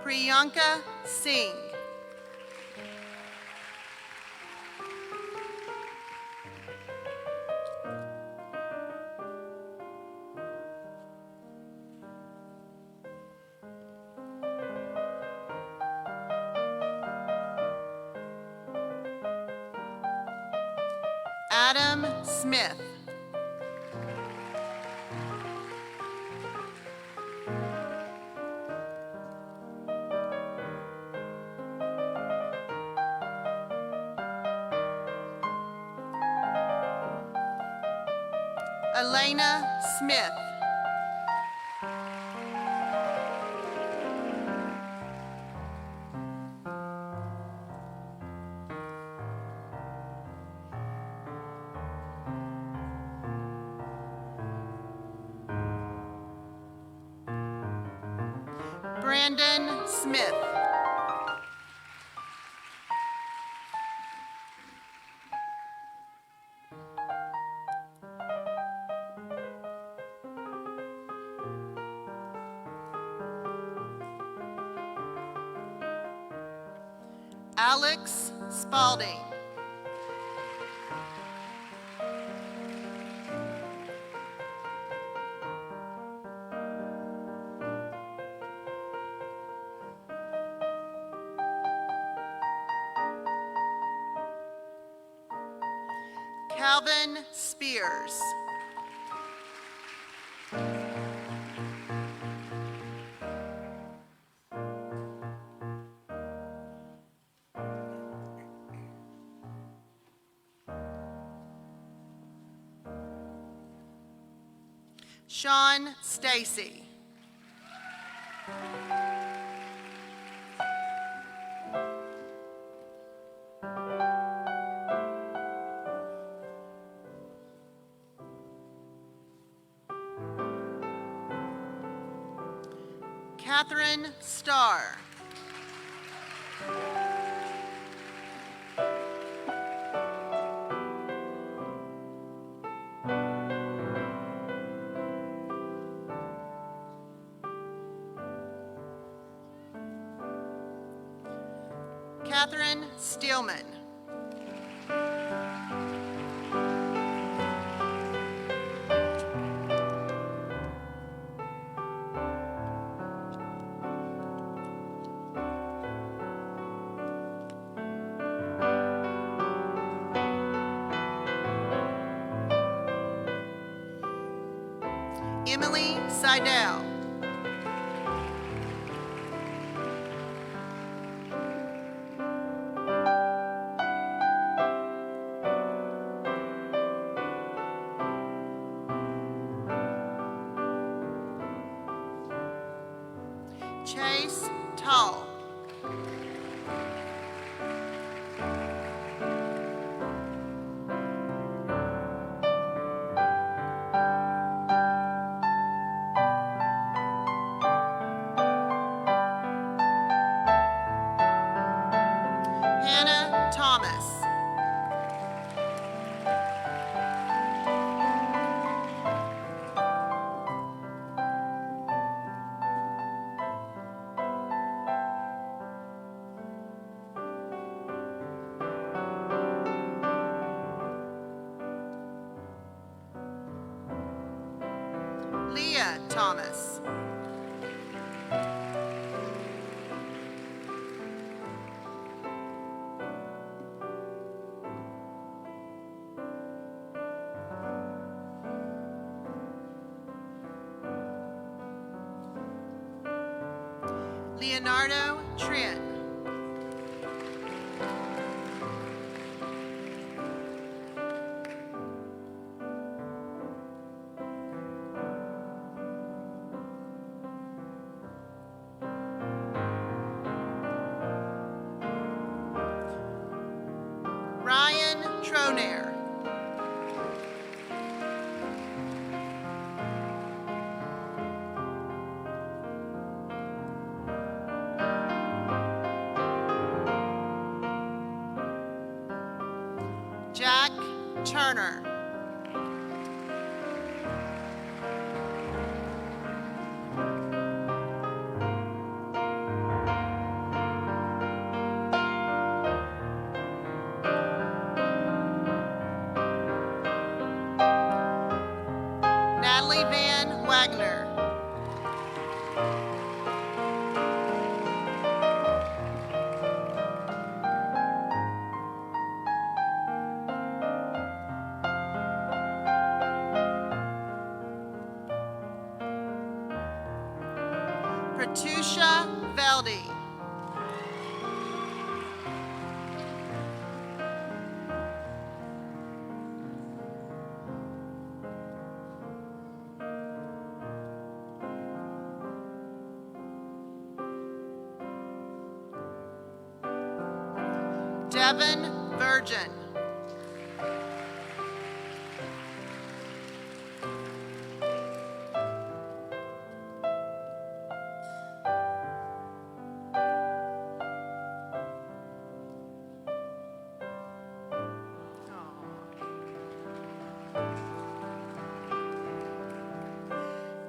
Priyanka Singh. Adam Smith. Elena Smith. Brandon Smith. Alex Spalding. Calvin Spears. Sean Stacy. Catherine Starr. Catherine Steelman. Emily Seidel. Chase Tall. Hannah Thomas. Leah Thomas. Leonardo Trin. Ryan Tronair. Jack Turner. Natalie Van Wagner. Pratusha Veldy. Devin Virgin.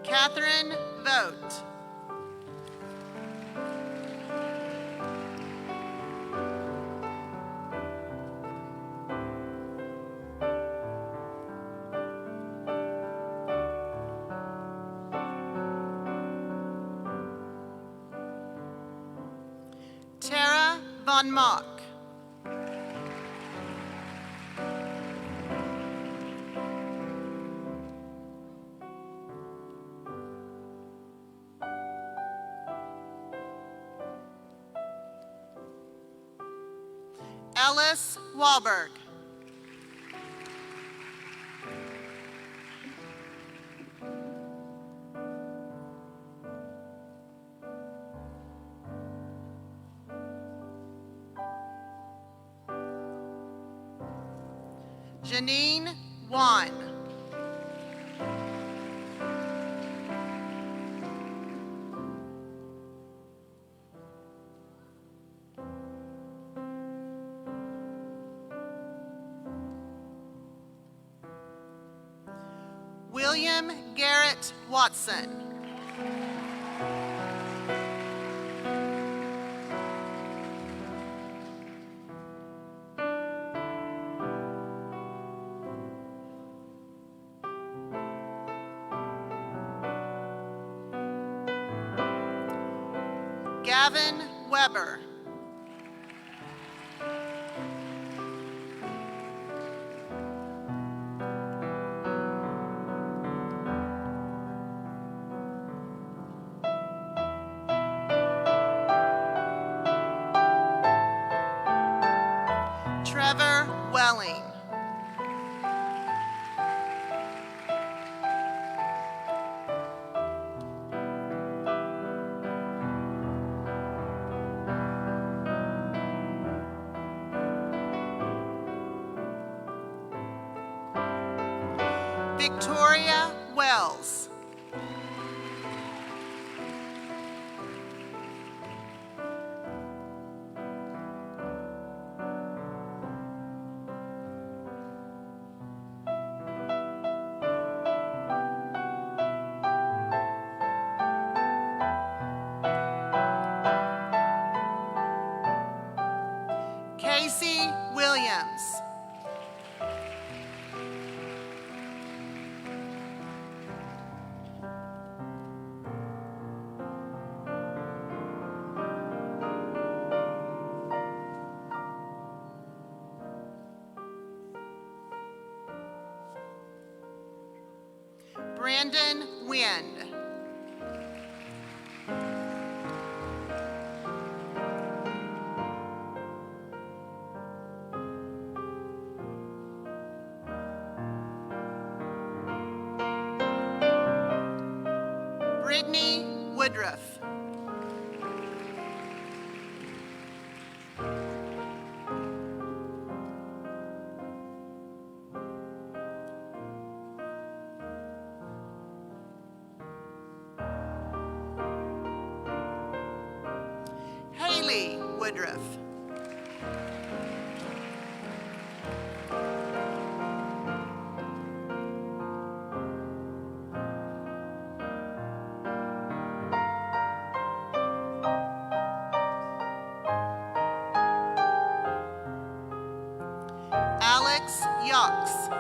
Catherine Vogt. Tara Von Mock. Ellis Wahlberg. Janine Wan. William Garrett Watson. Gavin Weber. Trevor Welling. Victoria Wells. Casey Williams. Brandon Wind. Brittany Woodruff. Haley Woodruff. Alex Yox.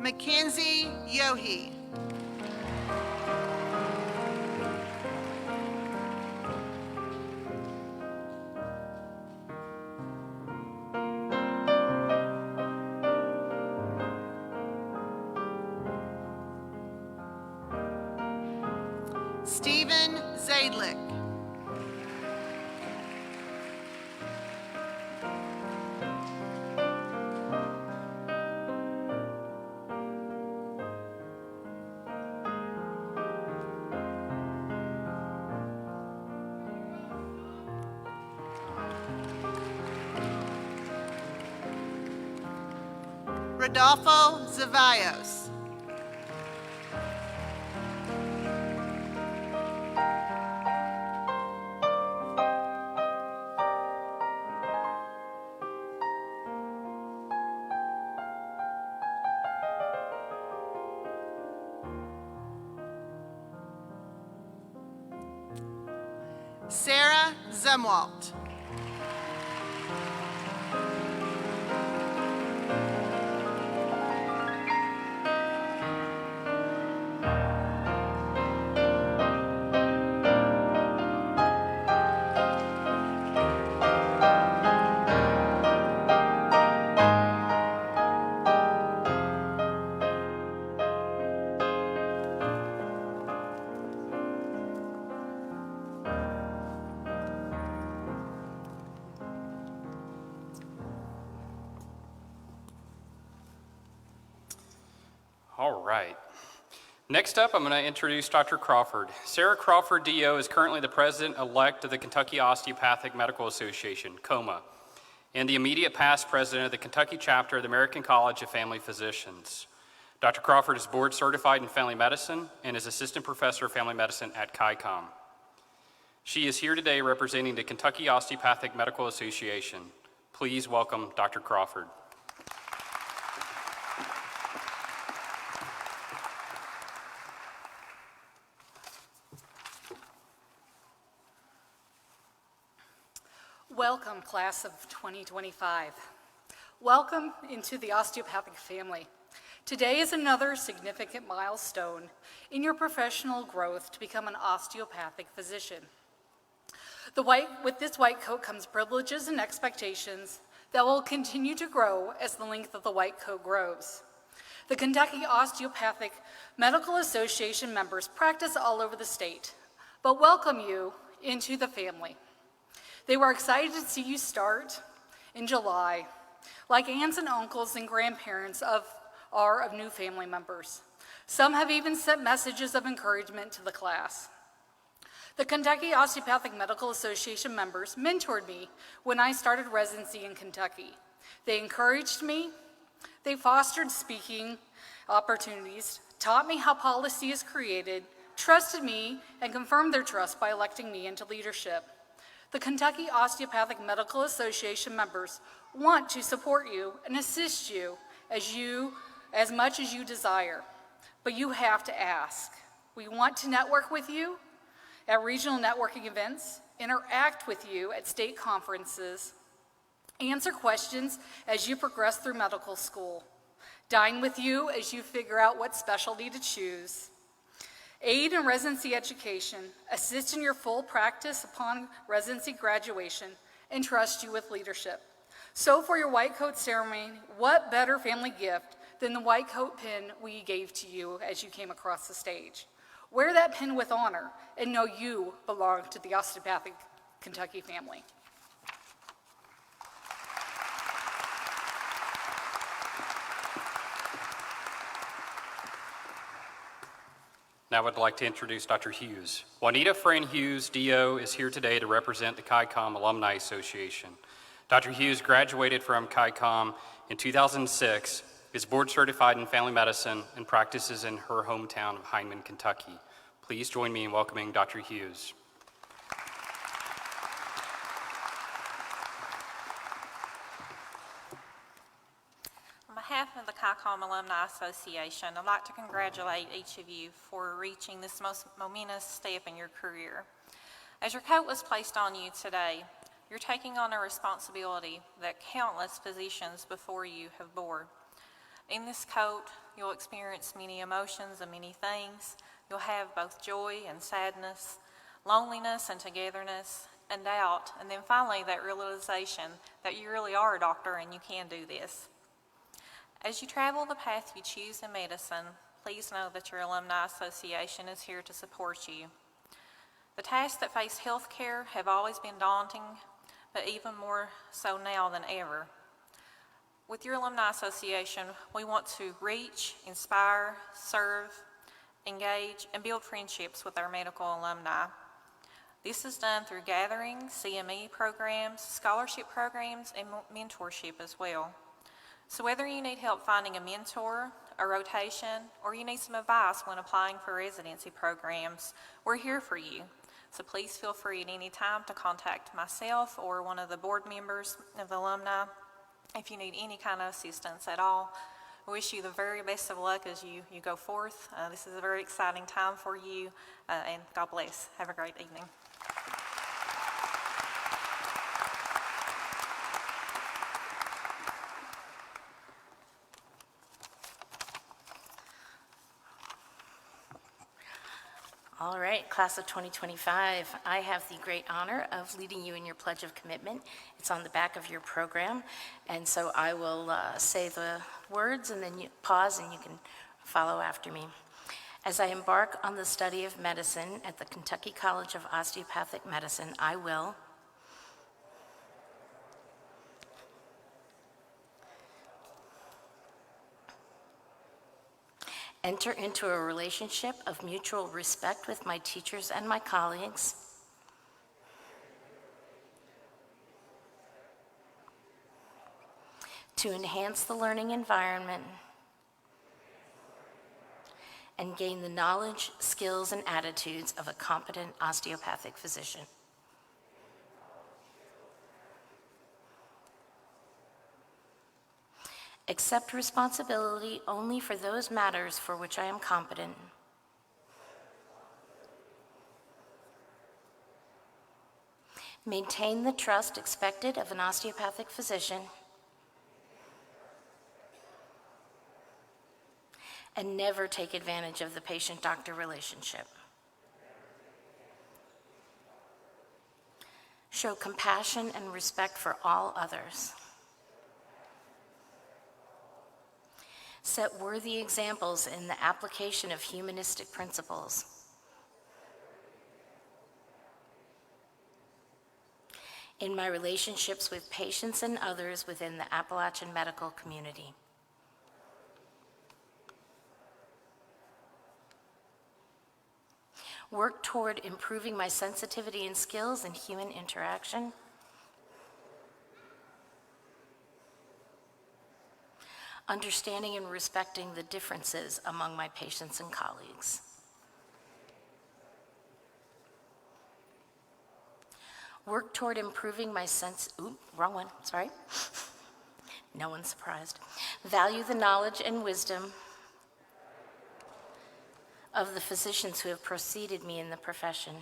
Mackenzie Yohe. Stephen Zadlik. Rodolfo Zavaios. Sarah Zumwalt. All right. Next up, I'm going to introduce Dr. Crawford. Sarah Crawford, DO, is currently the president-elect of the Kentucky Osteopathic Medical Association, KOMA, and the immediate past president of the Kentucky chapter of the American College of Family Physicians. Dr. Crawford is board certified in family medicine and is assistant professor of family medicine at KYCOM. She is here today representing the Kentucky Osteopathic Medical Association. Please welcome Dr. Crawford. Welcome, class of 2025. Welcome into the osteopathic family. Today is another significant milestone in your professional growth to become an osteopathic physician. With this white coat comes privileges and expectations that will continue to grow as the length of the white coat grows. The Kentucky Osteopathic Medical Association members practice all over the state, but welcome you into the family. They were excited to see you start in July, like aunts and uncles and grandparents of new family members. Some have even sent messages of encouragement to the class. The Kentucky Osteopathic Medical Association members mentored me when I started residency in Kentucky. They encouraged me, they fostered speaking opportunities, taught me how policy is created, trusted me, and confirmed their trust by electing me into leadership. The Kentucky Osteopathic Medical Association members want to support you and assist you as much as you desire, but you have to ask. We want to network with you at regional networking events, interact with you at state conferences, answer questions as you progress through medical school, dine with you as you figure out what specialty to choose, aid in residency education, assist in your full practice upon residency graduation, and trust you with leadership. So for your white coat ceremony, what better family gift than the white coat pin we gave to you as you came across the stage? Wear that pin with honor and know you belong to the osteopathic Kentucky family. Now I'd like to introduce Dr. Hughes. Juanita Fran Hughes, DO, is here today to represent the KYCOM Alumni Association. Dr. Hughes graduated from KYCOM in 2006, is board certified in family medicine, and practices in her hometown of Hindman, Kentucky. Please join me in welcoming Dr. Hughes. On behalf of the KYCOM Alumni Association, I'd like to congratulate each of you for reaching this most momentous step in your career. As your coat was placed on you today, you're taking on a responsibility that countless physicians before you have bore. In this coat, you'll experience many emotions and many things. You'll have both joy and sadness, loneliness and togetherness, and doubt, and then finally that realization that you really are a doctor and you can do this. As you travel the path you choose in medicine, please know that your Alumni Association is here to support you. The tasks that face healthcare have always been daunting, but even more so now than ever. With your Alumni Association, we want to reach, inspire, serve, engage, and build friendships with our medical alumni. This is done through gatherings, CME programs, scholarship programs, and mentorship as well. So whether you need help finding a mentor, a rotation, or you need some advice when applying for residency programs, we're here for you. So please feel free at any time to contact myself or one of the board members of the alumni if you need any kind of assistance at all. I wish you the very best of luck as you go forth. This is a very exciting time for you, and God bless. Have a great evening. All right, class of 2025, I have the great honor of leading you in your Pledge of Commitment. It's on the back of your program, and so I will say the words and then you pause and you can follow after me. As I embark on the study of medicine at the Kentucky College of Osteopathic Medicine, I will enter into a relationship of mutual respect with my teachers and my colleagues, to enhance the learning environment and gain the knowledge, skills, and attitudes of a competent osteopathic physician. Accept responsibility only for those matters for which I am competent. Maintain the trust expected of an osteopathic physician. And never take advantage of the patient-doctor relationship. Show compassion and respect for all others. Set worthy examples in the application of humanistic principles. In my relationships with patients and others within the Appalachian medical community. Work toward improving my sensitivity and skills in human interaction. Understanding and respecting the differences among my patients and colleagues. Work toward improving my wrong one, sorry. No one's surprised. Value the knowledge and wisdom of the physicians who have preceded me in the profession,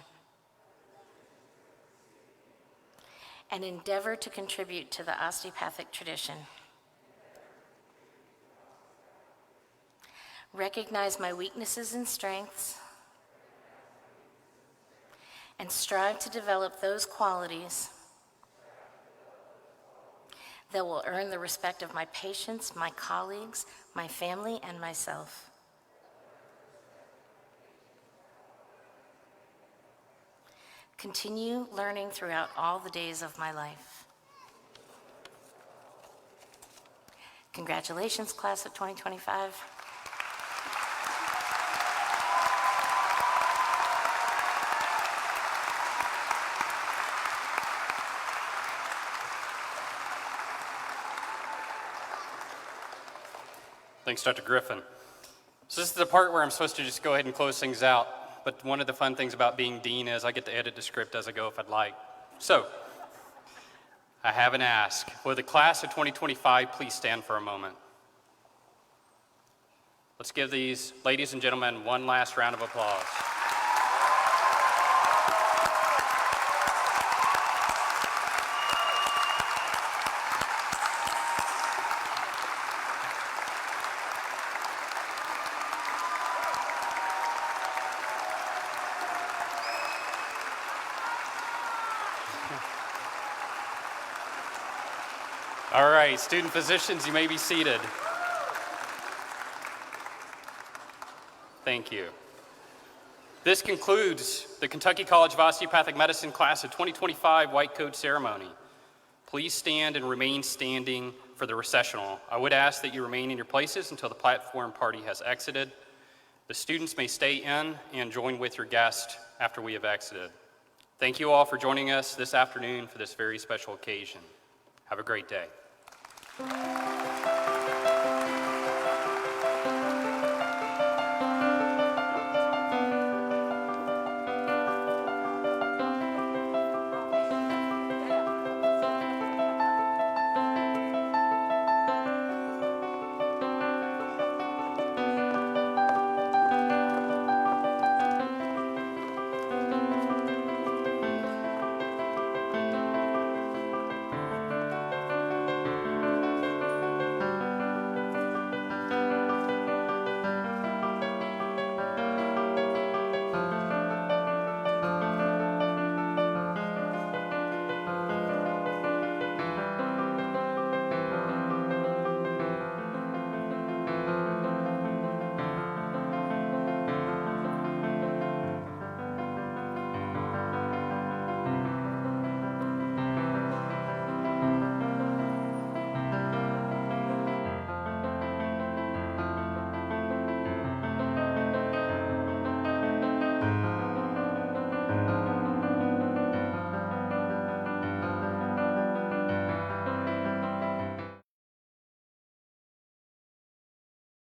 and endeavor to contribute to the osteopathic tradition. Recognize my weaknesses and strengths, and strive to develop those qualities that will earn the respect of my patients, my colleagues, my family, and myself. Continue learning throughout all the days of my life. Congratulations, class of 2025. Thanks, Dr. Griffin. So this is the part where I'm supposed to just go ahead and close things out. But one of the fun things about being dean is I get to edit the script as I go if I'd like. So, I have an ask. Will the class of 2025 please stand for a moment? Let's give these ladies and gentlemen one last round of applause. All right, student physicians, you may be seated. Thank you. This concludes the Kentucky College of Osteopathic Medicine class of 2025 white coat ceremony. Please stand and remain standing for the recessional. I would ask that you remain in your places until the platform party has exited. The students may stay in and join with your guest after we have exited. Thank you all for joining us this afternoon for this very special occasion. Have a great day.